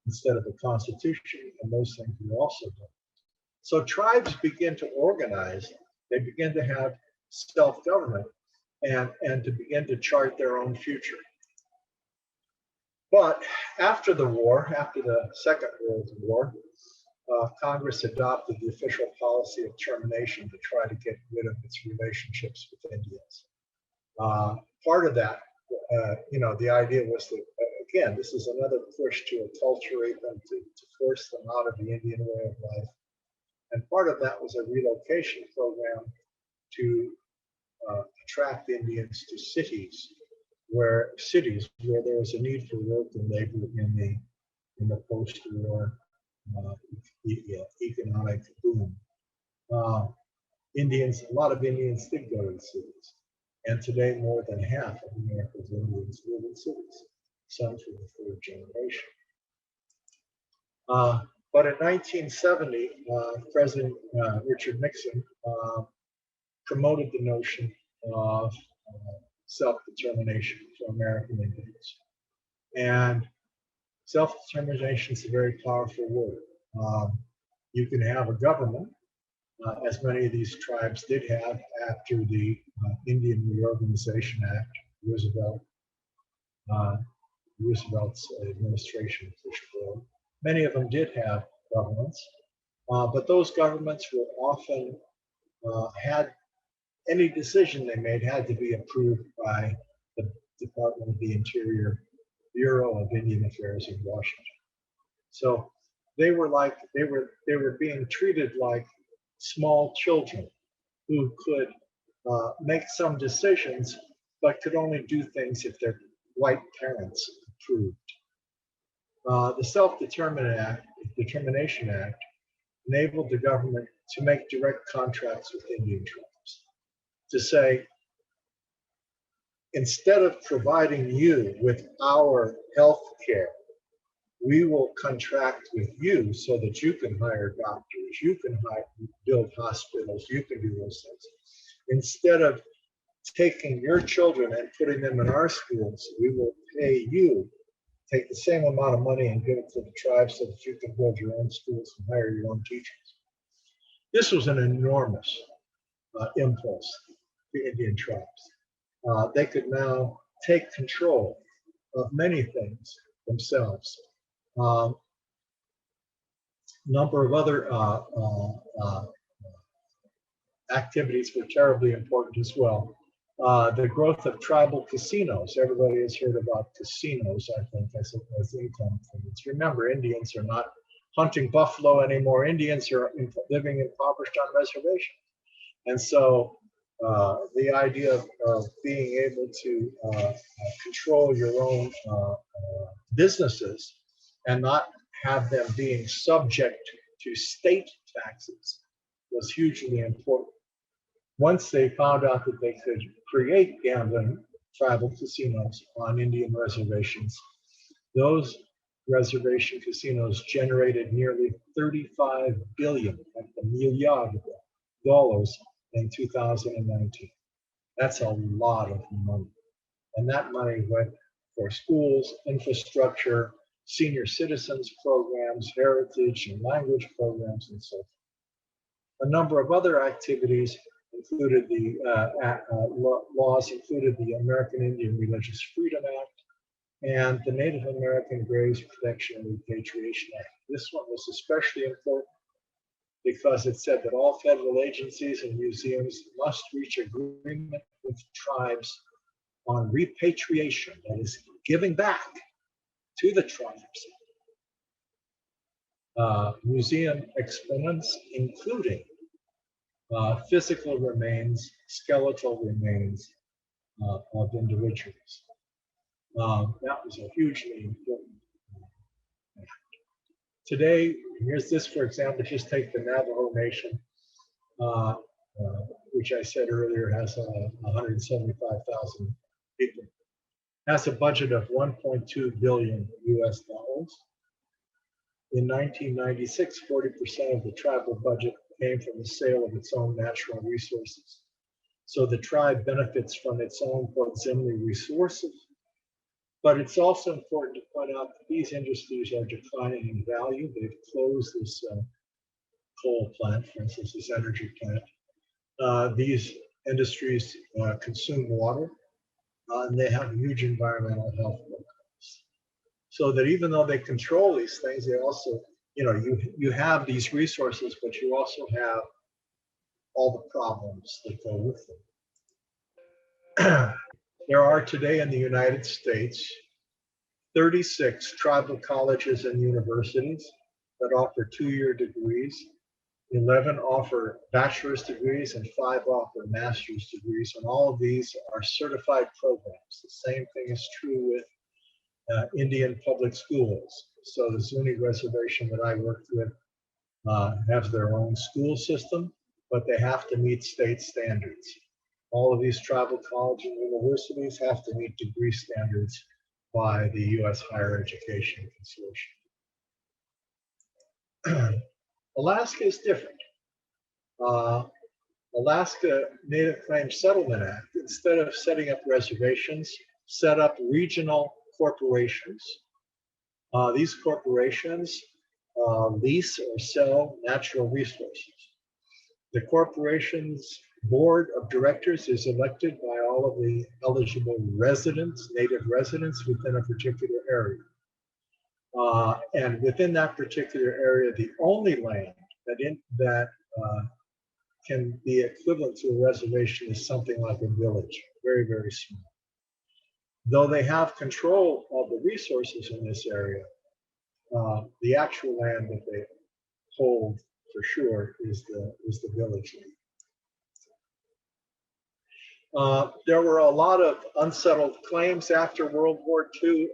instead of a constitution, and those things were also done. So tribes begin to organize, they begin to have self-government, and to begin to chart their own future. But after the war, after the Second World War, Congress adopted the official policy of termination to try to get rid of its relationships with Indians. Part of that, the idea was that, again, this is another push to acculturate them, to force them out of the Indian way of life. And part of that was a relocation program to attract Indians to cities where there was a need for work and labor in the post-war economic boom. A lot of Indians did go to the cities, and today more than half of America's Indians live in cities, some for the third generation. But in 1970, President Richard Nixon promoted the notion of self-determination for American Indians. And self-determination is a very powerful word. You can have a government, as many of these tribes did have after the Indian Reorganization Act, Roosevelt's administration pushed forward. Many of them did have governments, but those governments were often had any decision they made had to be approved by the Department of the Interior, Bureau of Indian Affairs in Washington. So they were being treated like small children who could make some decisions, but could only do things if their white parents approved. The Self-Determination Act enabled the government to make direct contracts with Indian tribes, to say, instead of providing you with our health care, we will contract with you so that you can hire doctors, you can build hospitals, you can do those things. Instead of taking your children and putting them in our schools, we will pay you, take the same amount of money and give it to the tribe so that you can build your own schools and hire your own teachers. This was an enormous impulse to Indian tribes. They could now take control of many things themselves. Number of other activities were terribly important as well. The growth of tribal casinos. Everybody has heard about casinos, I think, as income streams. Remember, Indians are not hunting buffalo anymore. Indians are living impoverished on reservations. And so the idea of being able to control your own businesses and not have them being subject to state taxes was hugely important. Once they found out that they could create gambling tribal casinos on Indian reservations, those reservation casinos generated nearly $35 billion, like a milliard dollars in 2019. That's a lot of money. And that money went for schools, infrastructure, senior citizens programs, heritage and language programs, and so forth. A number of other activities included the laws included the American Indian Religious Freedom Act and the Native American Graves Protection and Repatriation Act. This one was especially important because it said that all federal agencies and museums must reach agreement with tribes on repatriation, that is, giving back to the tribes museum exponents, including physical remains, skeletal remains of individuals. That was a hugely important act. Today, here's this, for example, just take the Navajo Nation, which I said earlier has 175,000 people. Has a budget of 1.2 billion US dollars. In 1996, 40% of the tribal budget came from the sale of its own natural resources. So the tribe benefits from its own proximity resources. But it's also important to point out that these industries are declining in value. They've closed this coal plant, for instance, this energy plant. These industries consume water, and they have huge environmental health outcomes. So that even though they control these things, they also, you have these resources, but you also have all the problems that go with them. There are today in the United States 36 tribal colleges and universities that offer 2-year degrees. 11 offer bachelor's degrees and 5 offer master's degrees. And all of these are certified programs. The same thing is true with Indian public schools. So the Zuni reservation that I worked with has their own school system, but they have to meet state standards. All of these tribal colleges and universities have to meet degree standards by the U.S. Higher Education Consortium. Alaska is different. Alaska Native Claims Settlement Act, instead of setting up reservations, set up regional corporations. These corporations lease or sell natural resources. The corporation's board of directors is elected by all of the eligible residents, native residents within a particular area. And within that particular area, the only land that can be equivalent to a reservation is something like a village, very, very small. Though they have control of the resources in this area, the actual land that they hold for sure is the village land. There were a lot of unsettled claims after World War II.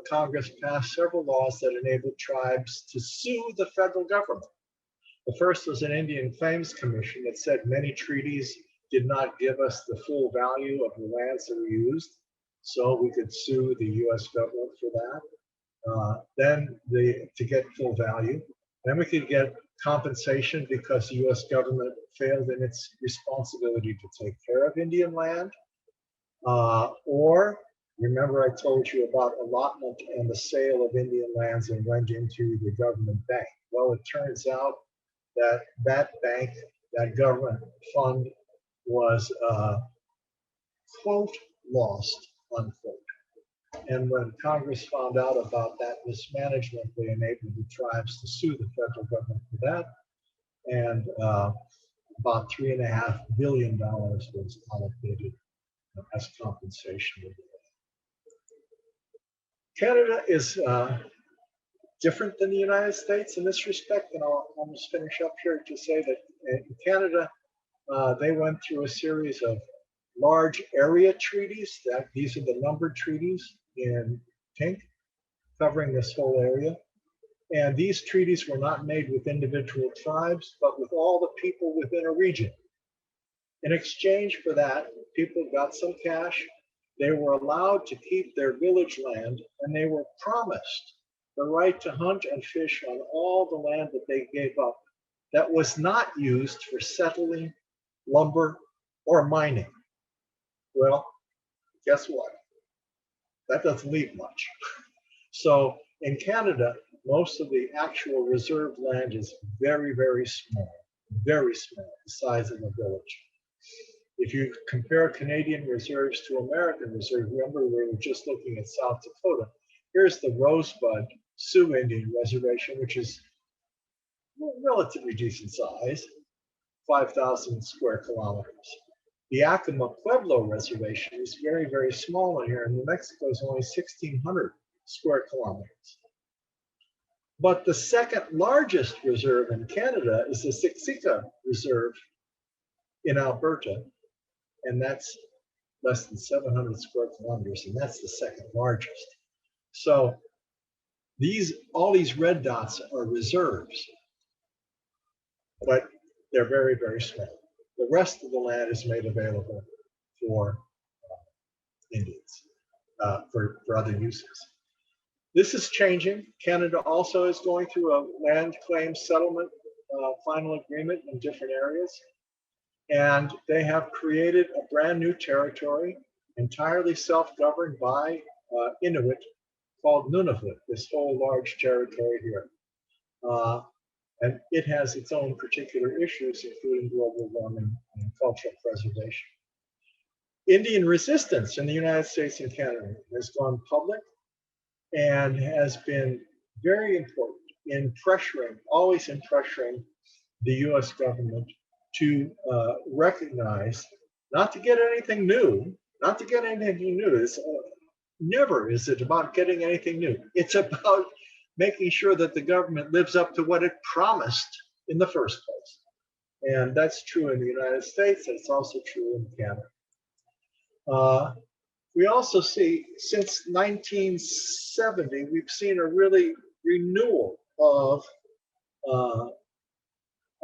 Congress passed several laws that enabled tribes to sue the federal government. The first was an Indian Claims Commission that said many treaties did not give us the full value of the lands that we used. so we could sue the US government for that. Then to get full value. Then we could get compensation because the US government failed in its responsibility to take care of Indian land. Or remember I told you about allotment and the sale of Indian lands and went into the government bank. Well, it turns out that that bank, that government fund was quote lost, unquote. And when Congress found out about that mismanagement, they enabled the tribes to sue the federal government for that. And about $3.5 billion was allocated as compensation. Canada is different than the United States in this respect, and I'll almost finish up here to say that in Canada, they went through a series of large area treaties. These are the numbered treaties in pink, covering this whole area. And these treaties were not made with individual tribes, but with all the people within a region. In exchange for that, people got some cash. They were allowed to keep their village land, and they were promised the right to hunt and fish on all the land that they gave up that was not used for settling, lumber, or mining. Well, guess what? That doesn't leave much. So in Canada, most of the actual reserved land is very, very small, the size of a village. If you compare Canadian reserves to American reserves, remember we were just looking at South Dakota. Here's the Rosebud Sioux Indian Reservation, which is relatively decent size, 5,000 square kilometers. The Acoma Pueblo Reservation is very, very small in here, and New Mexico is only 1,600 square kilometers. But the second largest reserve in Canada is the Siksika Reserve in Alberta, and that's less than 700 square kilometers, and that's the second largest. So all these red dots are reserves, but they're very, very small. The rest of the land is made available for Indians, for other uses. This is changing. Canada also is going through a land claim settlement final agreement in different areas. And they have created a brand new territory, entirely self-governed by Inuit, called Nunavut, this whole large territory here. And it has its own particular issues, including global warming and cultural preservation. Indian resistance in the United States and Canada has gone public and has been very important in pressuring, always in pressuring the US government to recognize, not to get anything new, It's, never is it about getting anything new. It's about making sure that the government lives up to what it promised in the first place. And that's true in the United States, and it's also true in Canada. We also see, since 1970, we've seen a really renewal of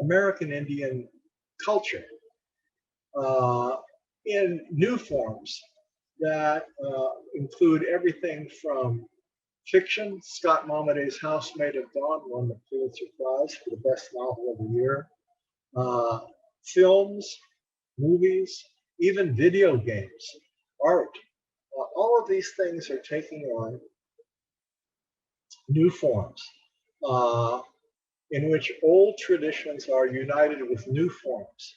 American Indian culture in new forms that include everything from fiction. Scott Momaday's Housemaid of Dawn won the Pulitzer Prize for the best novel of the year. Films, movies, even video games, art. All of these things are taking on new forms in which old traditions are united with new forms.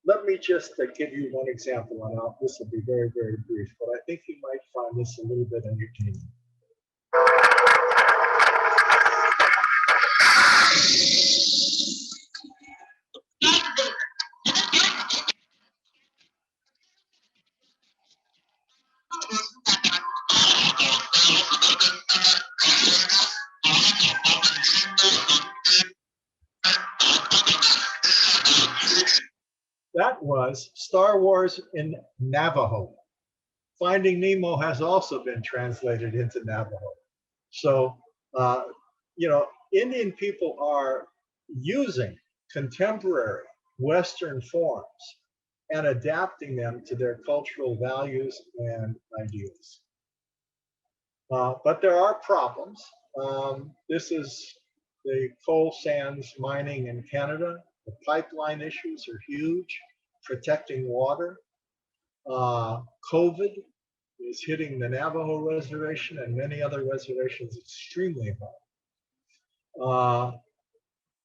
Let me just give you one example, and this will be very, very brief, but I think you might find this a little bit entertaining. That was Star Wars in Navajo. Finding Nemo has also been translated into Navajo. So, Indian people are using contemporary Western forms and adapting them to their cultural values and ideals. But there are problems. This is the coal sands mining in Canada. The pipeline issues are huge, protecting water. COVID is hitting the Navajo reservation and many other reservations extremely hard.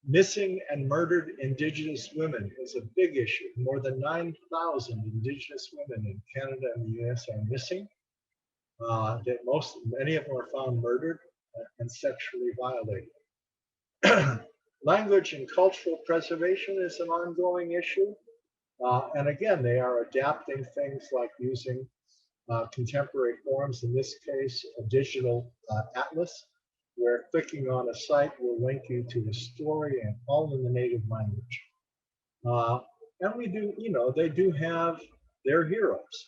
Missing and murdered Indigenous women is a big issue. More than 9,000 Indigenous women in Canada and the US are missing. Many of them are found murdered and sexually violated. Language and cultural preservation is an ongoing issue. And again, they are adapting things like using contemporary forms, in this case, a digital atlas, where clicking on a site will link you to a story and all in the native language. And we do, they do have their heroes.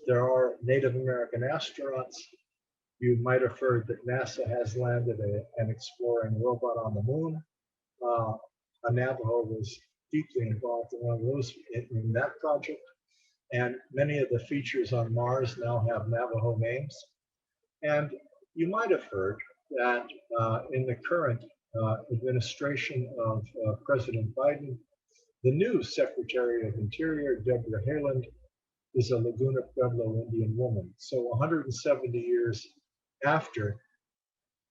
There are Native American astronauts. You might have heard that NASA has landed an exploring robot on the moon. A Navajo was deeply involved in one of those in that project. And many of the features on Mars now have Navajo names. And you might have heard that in the current administration of President Biden, the new Secretary of Interior, Deborah Haaland, is a Laguna Pueblo Indian woman. So 170 years after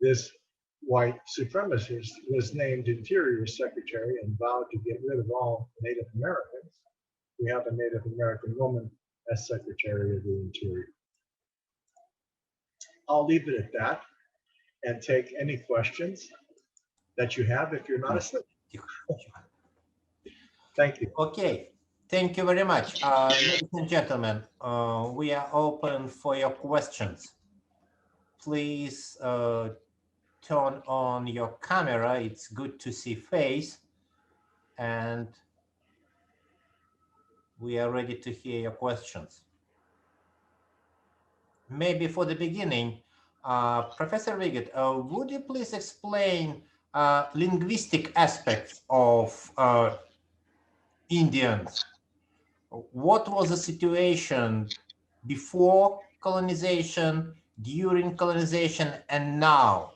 this white supremacist was named Interior Secretary and vowed to get rid of all Native Americans, we have a Native American woman as Secretary of the Interior. I'll leave it at that and take any questions that you have if you're not asleep. Thank you. Okay, thank you very much. Ladies and gentlemen, we are open for your questions. Please turn on your camera. It's good to see face. And we are ready to hear your questions. Maybe for the beginning, Professor Wiget, would you please explain linguistic aspects of Indians? What was the situation before colonization, during colonization, and now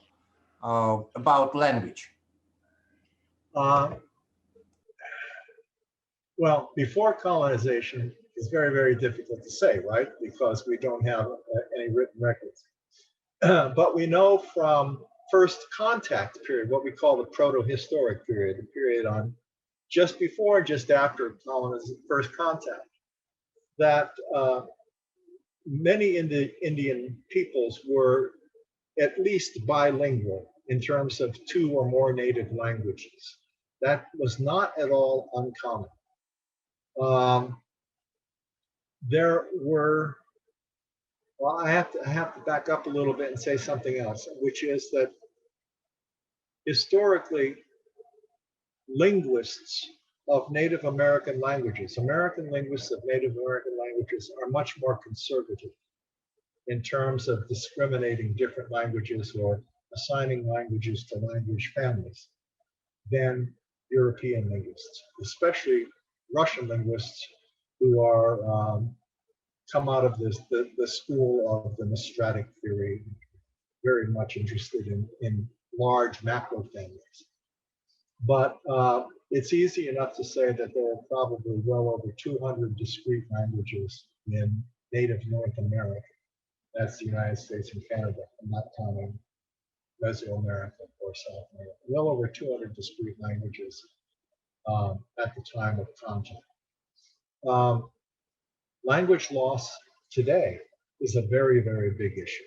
about language? Well, before colonization is very, very difficult to say, right? Because we don't have any written records. But we know from first contact period, what we call the proto-historic period, the period on just before and just after first contact, that many Indian peoples were at least bilingual in terms of 2 or more native languages. That was not at all uncommon. There were, well, I have to back up a little bit and say something else, which is that historically, linguists of Native American languages, American linguists of Native American languages are much more conservative in terms of discriminating different languages or assigning languages to language families than European linguists, especially Russian linguists who are come out of the school of the Nostratic theory, very much interested in large macro families. But it's easy enough to say that there are probably well over 200 discrete languages in native North America. That's the United States and Canada. I'm not counting Mesoamerica or South America. Well over 200 discrete languages at the time of contact. Language loss today is a very, very big issue.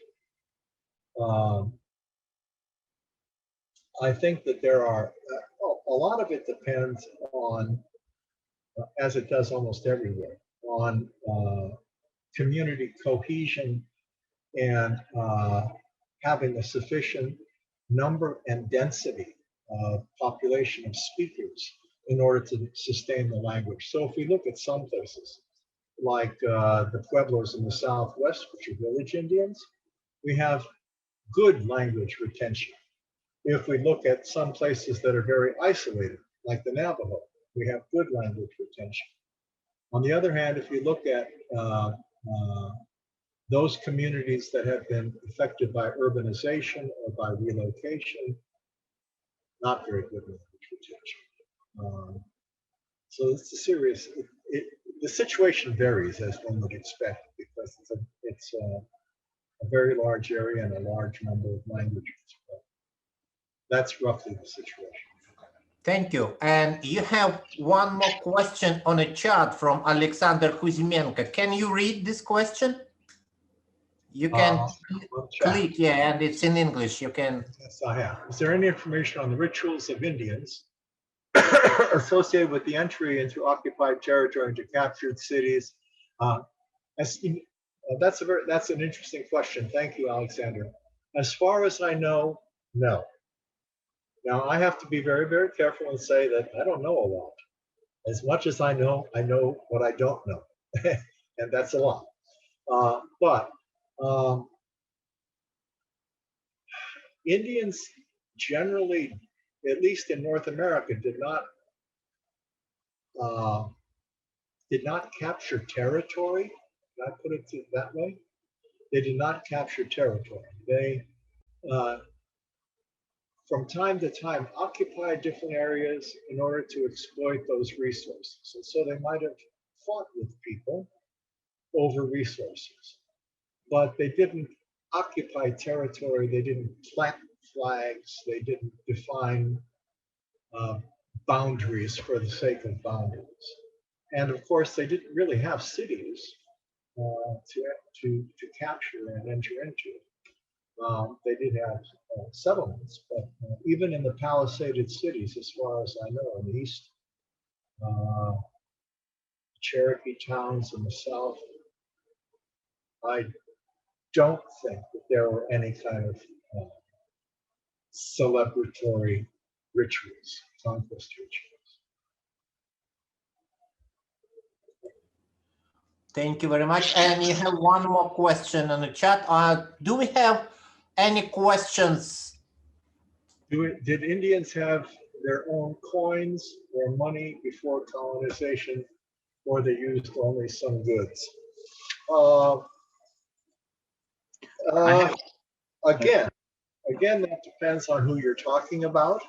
I think that there are, a lot of it depends on, as it does almost everywhere, on community cohesion and having a sufficient number and density of population of speakers in order to sustain the language. So if we look at some places, like the Pueblos in the Southwest, which are village Indians, we have good language retention. If we look at some places that are very isolated, like the Navajo, we have good language retention. On the other hand, if you look at those communities that have been affected by urbanization or by relocation, not very good language retention. So it's a serious, the situation varies as one would expect because it's a very large area and a large number of languages. But that's roughly the situation. Thank you. And you have one more question on a chat from Alexander Kuzmenko. Can you read this question? You can click, yeah, and it's in English. You can. Yes, I have. Is there any information on the rituals of Indians associated with the entry into occupied territory into captured cities? That's an interesting question. Thank you, Alexander. As far as I know, no. Now I have to be very, very careful and say that I don't know a lot. As much as I know what I don't know, and that's a lot. But Indians generally, at least in North America, did not capture territory. Can I put it that way? They did not capture territory. They, from time to time, occupied different areas in order to exploit those resources. And so they might have fought with people over resources, but they didn't occupy territory. They didn't plant flags. They didn't define boundaries for the sake of boundaries. And of course, they didn't really have cities to capture and enter into. They did have settlements, but even in the palisaded cities, as far as I know, in the east, Cherokee towns in the south, I don't think that there were any kind of celebratory rituals, conquest rituals. Thank you very much. And you have one more question in the chat. Do we have any questions? Did Indians have their own coins or money before colonization, or they used only some goods? Again, that depends on who you're talking about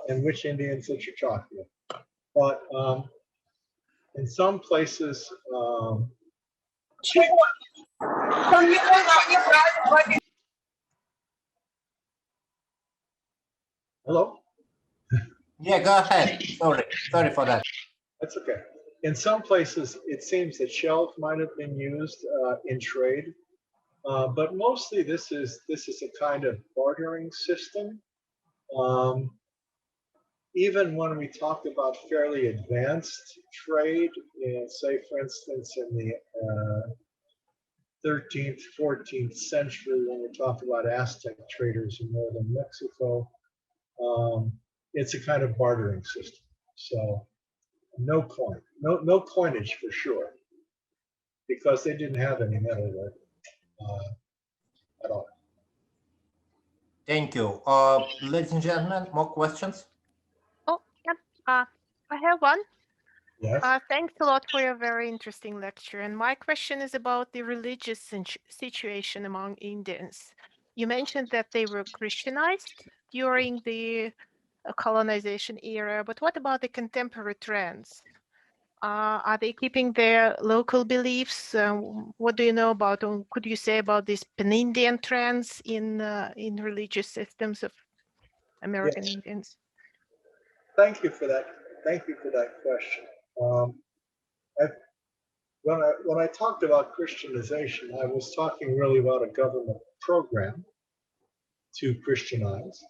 and which Indians that you're talking about. But in some places, hello? Yeah, go ahead. Sorry for that. That's okay. In some places, it seems that shells might have been used in trade, but mostly this is a kind of bartering system. Even when we talk about fairly advanced trade, say for instance in the 13th, 14th century, when we talk about Aztec traders in northern Mexico, it's a kind of bartering system. So no coin, no coinage for sure, because they didn't have any metalwork at all. Thank you. Ladies and gentlemen, more questions? Oh, yep. I have one. Yes. Thanks a lot for your very interesting lecture. And my question is about the religious situation among Indians. You mentioned that they were Christianized during the colonization era, but what about the contemporary trends? Are they keeping their local beliefs? What do you know about, or could you say about these pan-Indian trends in religious systems of American Yes. Indians? Thank you for that. Thank you for that question. When I talked about Christianization, I was talking really about a government program to Christianize,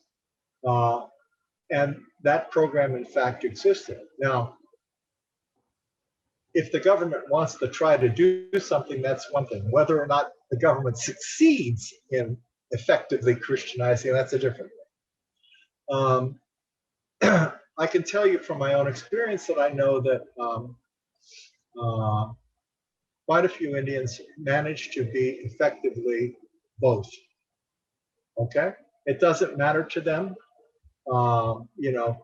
and that program in fact existed. Now, if the government wants to try to do something, that's one thing. Whether or not the government succeeds in effectively Christianizing, that's a different thing. I can tell you from my own experience that I know that quite a few Indians manage to be effectively both. Okay, it doesn't matter to them, you know,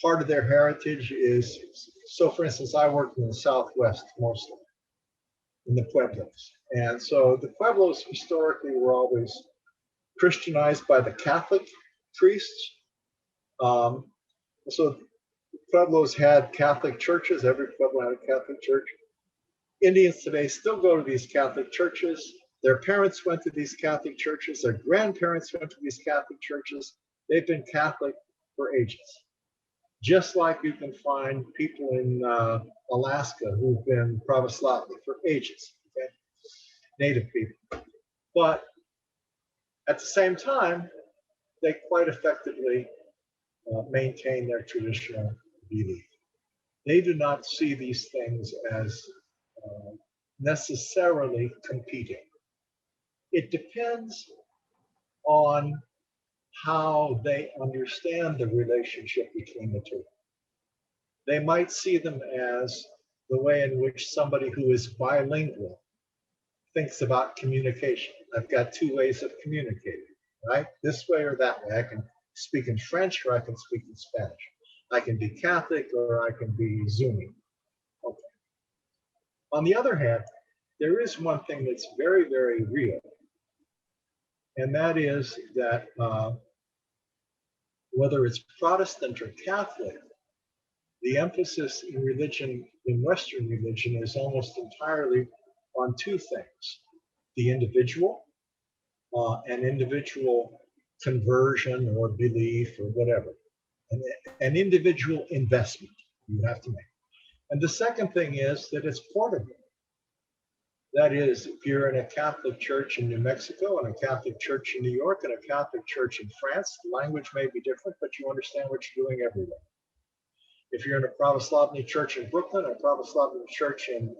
part of their heritage is, so for instance, I worked in the Southwest mostly, in the Pueblos. And so the Pueblos historically were always Christianized by the Catholic priests. So Pueblos had Catholic churches. Every Pueblo had a Catholic church. Indians today still go to these Catholic churches. Their parents went to these Catholic churches. Their grandparents went to these Catholic churches. They've been Catholic for ages. Just like you can find people in Alaska who've been Pravoslavny for ages, okay? Native people. But at the same time, they quite effectively maintain their traditional belief. They do not see these things as necessarily competing. It depends on how they understand the relationship between the two. They might see them as the way in which somebody who is bilingual thinks about communication. I've got two ways of communicating, right? This way or that way. I can speak in French or I can speak in Spanish. I can be Catholic or I can be Zuni. Okay. On the other hand, there is one thing that's very, very real, and that is that whether it's Protestant or Catholic, the emphasis in religion, in Western religion, is almost entirely on two things: the individual, an individual conversion or belief or whatever, an individual investment you have to make. And the second thing is that it's portable. That is, if you're in a Catholic church in New Mexico and a Catholic church in New York and a Catholic church in France, the language may be different, but you understand what you're doing everywhere. If you're in a Pravoslavny church in Brooklyn, a Pravoslavny church in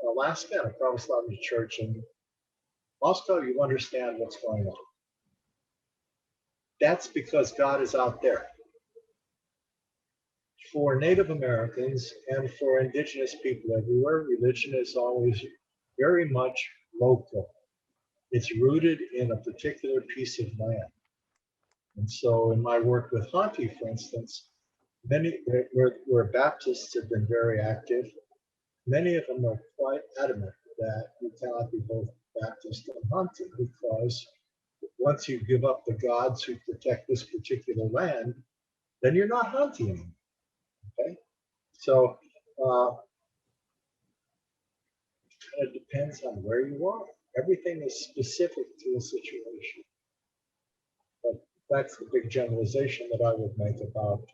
Alaska, and a Pravoslavny church in Moscow, you understand what's going on. That's because God is out there. For Native Americans and for indigenous people everywhere, religion is always very much local. It's rooted in a particular piece of land. And so in my work with Hanti, for instance, where Baptists have been very active, many of them are quite adamant that you cannot be both Baptist and Hanti, because once you give up the gods who protect this particular land, then you're not Hanti anymore. Okay? So it depends on where you are. Everything is specific to a situation. But that's the big generalization that I would make about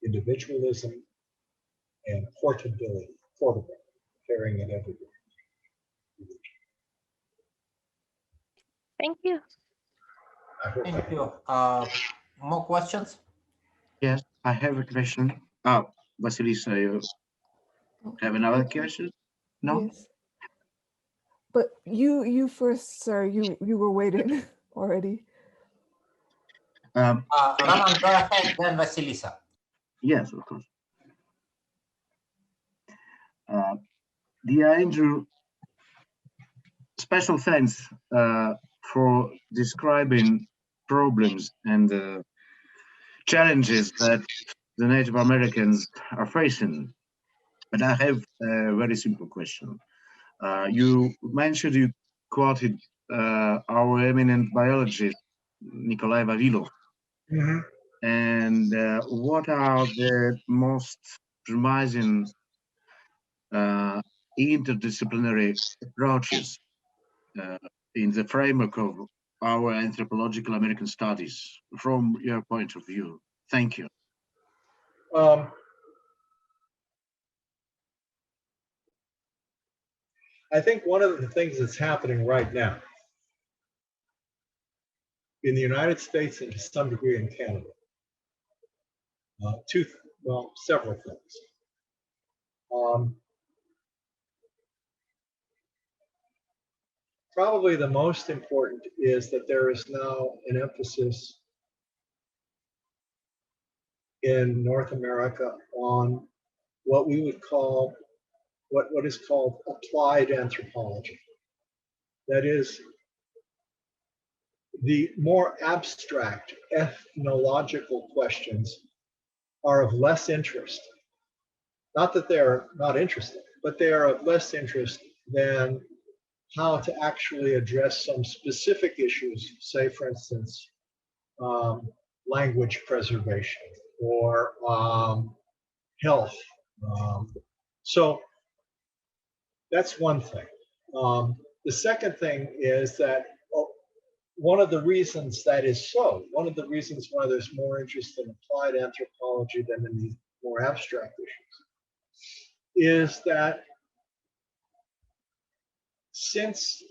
individualism and portability, portable, carrying it everywhere. Thank you. Thank you. More questions? Yes, I have a question. Oh, Vasilisa, you have another question? No? Yes. But you first, sir. You were waiting already. Roman, go ahead, then Vasilisa. Yes, of course. Dear Andrew, special thanks for describing problems and challenges that the Native Americans are facing. But I have a very simple question. You mentioned, you quoted our eminent biologist, Nikolai Vavilov. Mm-hmm. And what are the most promising interdisciplinary approaches in the framework of our anthropological American studies from your point of view? Thank you. I think one of the things that's happening right now in the United States and to some degree in Canada, several things. Probably the most important is that there is now an emphasis in North America on what we would call, what is called applied anthropology. That is, the more abstract ethnological questions are of less interest. Not that they're not interested, but they are of less interest than how to actually address some specific issues, say, for instance, language preservation or health. So that's one thing. The second thing is that one of the reasons that is so, one of the reasons why there's more interest in applied anthropology than in the more abstract issues, is that since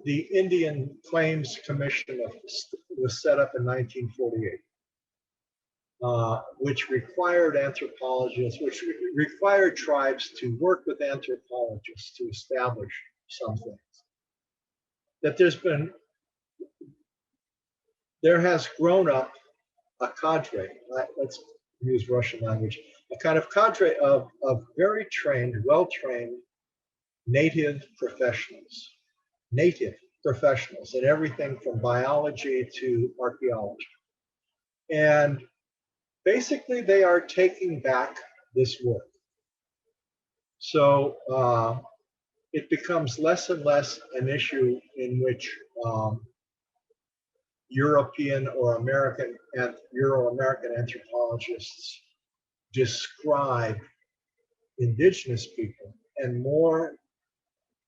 the Indian Claims Commission was set up in 1948, which required anthropologists, which required tribes to work with anthropologists to establish some things, that there has grown up a cadre, let's use Russian language, a kind of cadre of very trained, well-trained native professionals in everything from biology to archaeology. And basically they are taking back this work. So it becomes less and less an issue in which European or American and Euro-American anthropologists describe indigenous people, and more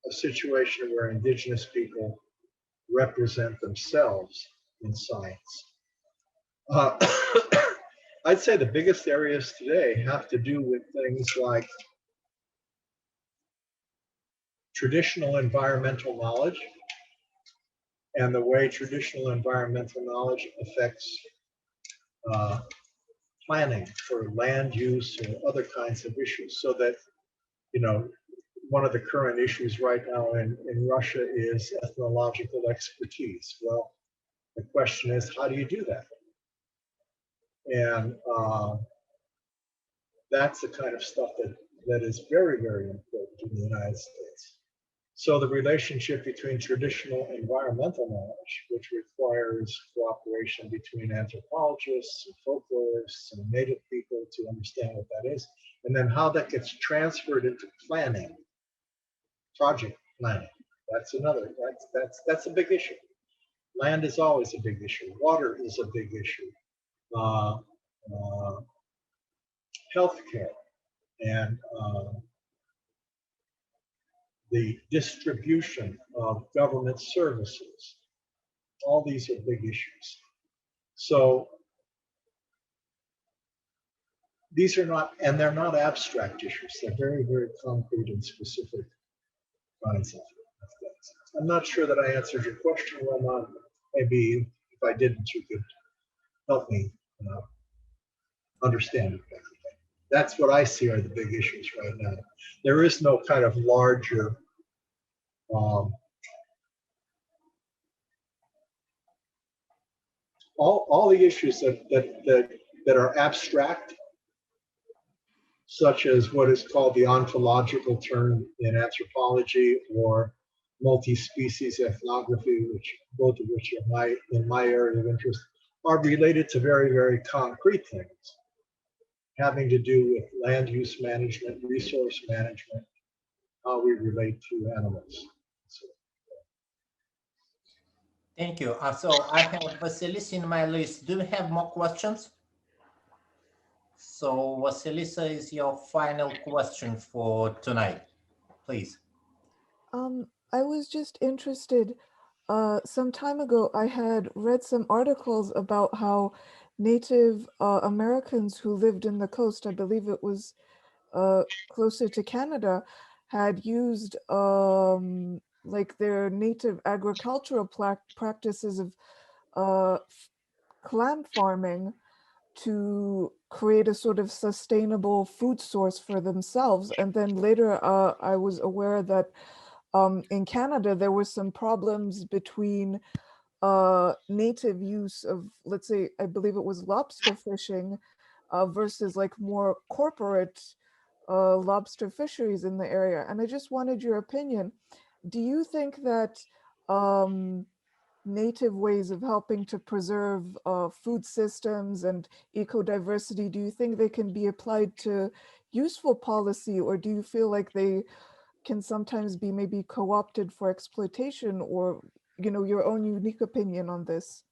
a situation where indigenous people represent themselves in science. I'd say the biggest areas today have to do with things like traditional environmental knowledge and the way traditional environmental knowledge affects planning for land use or other kinds of issues. So that, you know, one of the current issues right now in Russia is ethnological expertise. Well, the question is, how do you do that? And that's the kind of stuff that is very, very important in the United States. So the relationship between traditional environmental knowledge, which requires cooperation between anthropologists and folklorists and native people to understand what that is, and then how that gets transferred into planning, project planning. That's a big issue. Land is always a big issue. Water is a big issue. Healthcare and the distribution of government services. All these are big issues. So these are not, and they're not abstract issues. They're very, very concrete and specific kinds of things. I'm not sure that I answered your question, Roman. Maybe if I didn't, you could help me understand it better. That's what I see are the big issues right now. There is no kind of larger all the issues that are abstract, such as what is called the ontological term in anthropology or multi-species ethnography, both of which are in my area of interest, are related to very, very concrete things having to do with land use management, resource management, how we relate to animals. So, thank you. So I have Vasilis in my list. Do you have more questions? So Vasilisa is your final question for tonight, please. I was just interested, some time ago, I had read some articles about how Native Americans who lived in the coast, I believe it was closer to Canada, had used like their native agricultural practices of clam farming to create a sort of sustainable food source for themselves. And then later I was aware that in Canada, there were some problems between native use of, let's say, I believe it was lobster fishing versus like more corporate lobster fisheries in the area. And I just wanted your opinion. Do you think that native ways of helping to preserve food systems and ecodiversity, do you think they can be applied to useful policy, or do you feel like they can sometimes be maybe co-opted for exploitation, or your own unique opinion on this?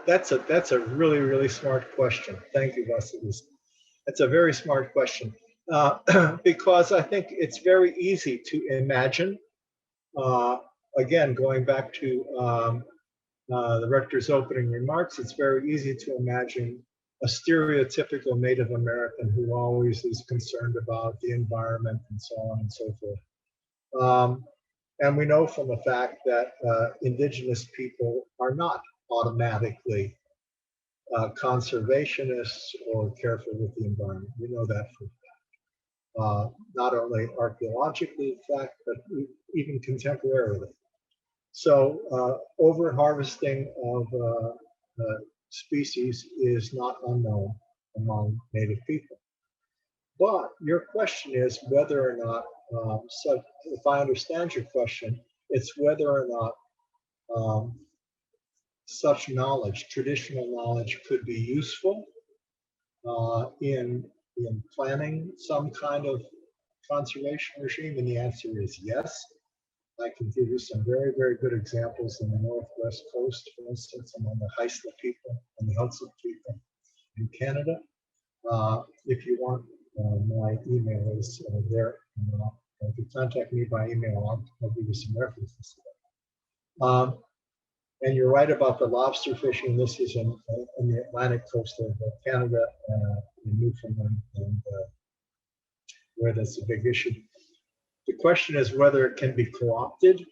That's a really, really smart question. Thank you, Vasilis. That's a very smart question, because I think it's very easy to imagine, again, going back to the rector's opening remarks, it's very easy to imagine a stereotypical Native American who always is concerned about the environment and so on and so forth. And we know from the fact that indigenous people are not automatically conservationists or careful with the environment. We know that for a fact. Not only archaeologically, in fact, but even contemporarily. So over-harvesting of species is not unknown among Native people. But your question is whether or not, so if I understand your question, it's whether or not such knowledge, traditional knowledge, could be useful in planning some kind of conservation regime, and the answer is yes. I can give you some very, very good examples in the Northwest Coast, for instance, among the Haisla people and the Haudenosaunee people in Canada. If you want, my email is there. If you contact me by email, I'll give you some references to that. And you're right about the lobster fishing. This is in the Atlantic coast of Canada, in Newfoundland, and where that's a big issue. The question is whether it can be co-opted.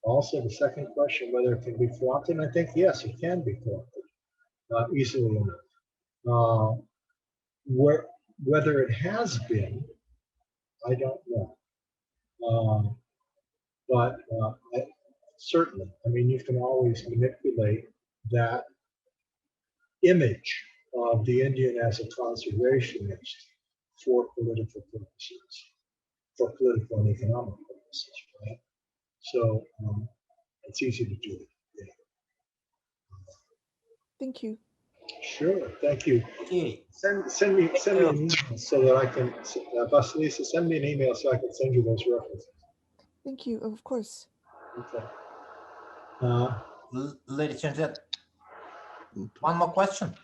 Also, the second question, whether it can be co-opted. I think, yes, it can be co-opted easily enough. Whether it has been, I don't know. But certainly, I mean, you can always manipulate that image of the Indian as a conservationist for political purposes, for political and economic purposes, right? So it's easy to do. Yeah. Thank you. Sure, thank you. Okay. Send me an email so that I can, Vasilisa, send me an email so I can send you those references. Thank you, of course. Okay. Ladies and gentlemen, one more question.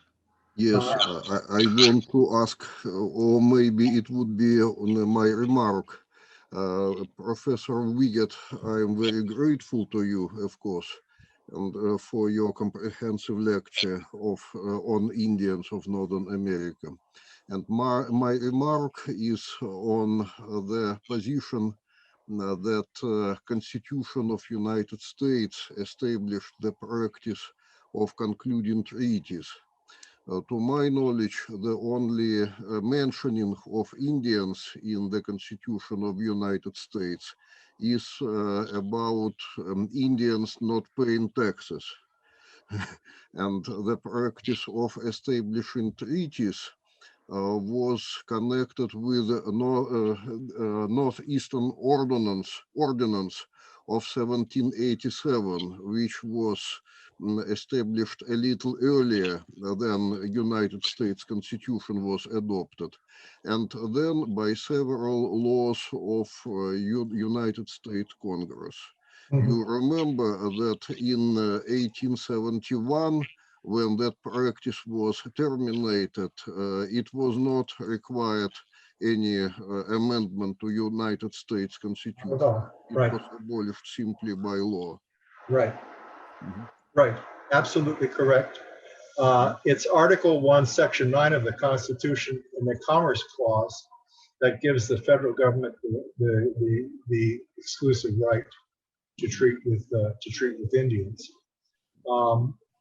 Yes, I want to ask, or maybe it would be on my remark. Professor Wiget, I am very grateful to you, of course, and for your comprehensive lecture on Indians of Northern America. And my remark is on the position that Constitution of United States established the practice of concluding treaties. To my knowledge, the only mentioning of Indians in the Constitution of United States is about Indians not paying taxes. And the practice of establishing treaties was connected with Northeastern Ordinance of 1787, which was established a little earlier than United States Constitution was adopted, and then by several laws of United States Congress. Mm-hmm. You remember that in 1871, when that practice was terminated, it was not required any amendment to United States Constitution. Right. It was abolished simply by law. Right. Mm-hmm. Right. Absolutely correct. It's Article 1, Section 9 of the Constitution in the Commerce Clause that gives the federal government the exclusive right to treat with Indians.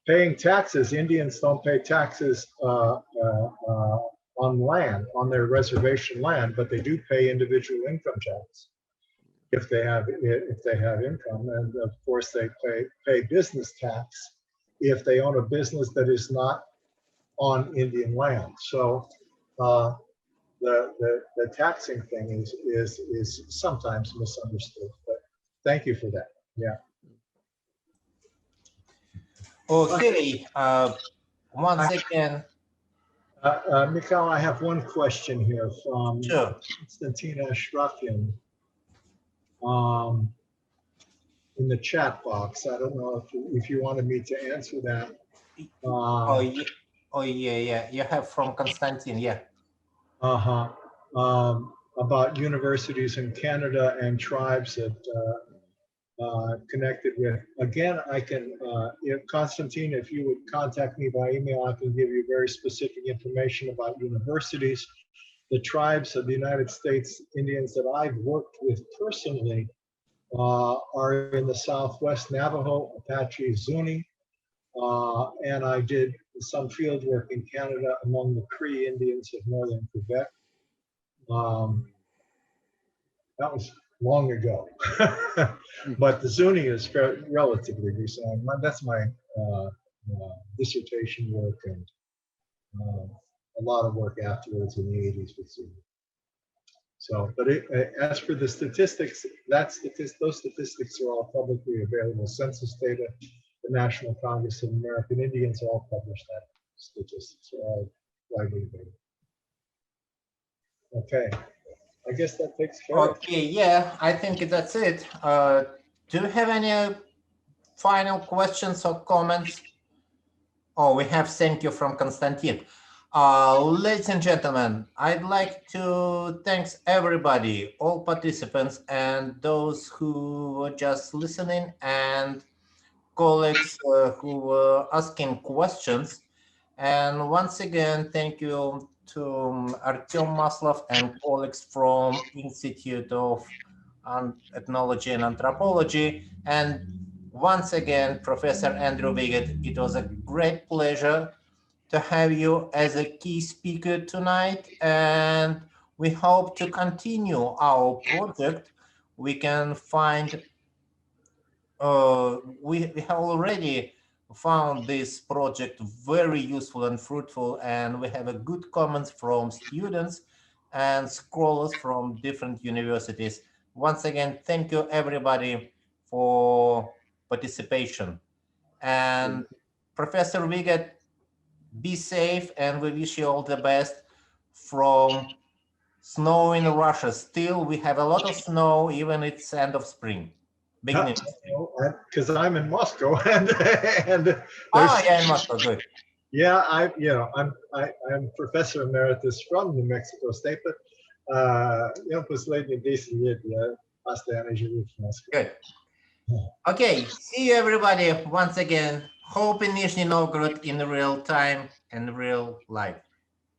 Paying taxes, Indians don't pay taxes on land, on their reservation land, but they do pay individual income tax if they have income, and of course they pay business tax if they own a business that is not on Indian land. So the taxing thing is sometimes misunderstood. But thank you for that. Yeah. Okay, once again, Mikhail, I have one question here from sure. Konstantina Shrafyan in the chat box. I don't know if you wanted me to answer that. Oh, yeah. You have from Konstantin, yeah. Uh-huh. About universities in Canada and tribes that connected with. Again, I can, Constantine, if you would contact me by email, I can give you very specific information about universities. The tribes of the United States Indians that I've worked with personally are in the Southwest, Navajo, Apache, Zuni, and I did some field work in Canada among the Cree Indians of Northern Quebec. That was long ago, but the Zuni is relatively recent. That's my dissertation work and a lot of work afterwards in the 80s with Zuni. So, but as for the statistics, those statistics are all publicly available. Census data, the National Congress of American Indians all publish that. Statistics are all widely available. Okay. I guess that takes care of it. Okay, yeah, I think that's it. Do you have any final questions or comments? Oh, we have thank you from Konstantin. Ladies and gentlemen, I'd like to thank everybody, all participants, and those who were just listening, and colleagues who were asking questions. And once again, thank you to Artyom Maslov and colleagues from Institute of Ethnology and Anthropology. And once again, Professor Andew Wiget, it was a great pleasure to have you as a key speaker tonight. And we hope to continue our project. We can find, we have already found this project very useful and fruitful, and we have a good comments from students and scholars from different universities. Once again, thank you everybody for participation. And Professor Wiget, be safe, and we wish you all the best from snow in Russia. Still, we have a lot of snow, even it's end of spring. Beginning of spring. Because I'm in Moscow, and Yeah, in Moscow, good. Yeah, I'm professor emeritus from New Mexico State, but последние 10 лет я постоянно живу в Москве. Good. Okay, see you everybody once again. Hope in Nizhny Novgorod in real time and real life.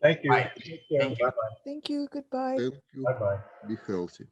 Thank you. Bye. Take care. Thank you. Bye-bye. Thank you. Goodbye. Thank you. Bye-bye. Be healthy.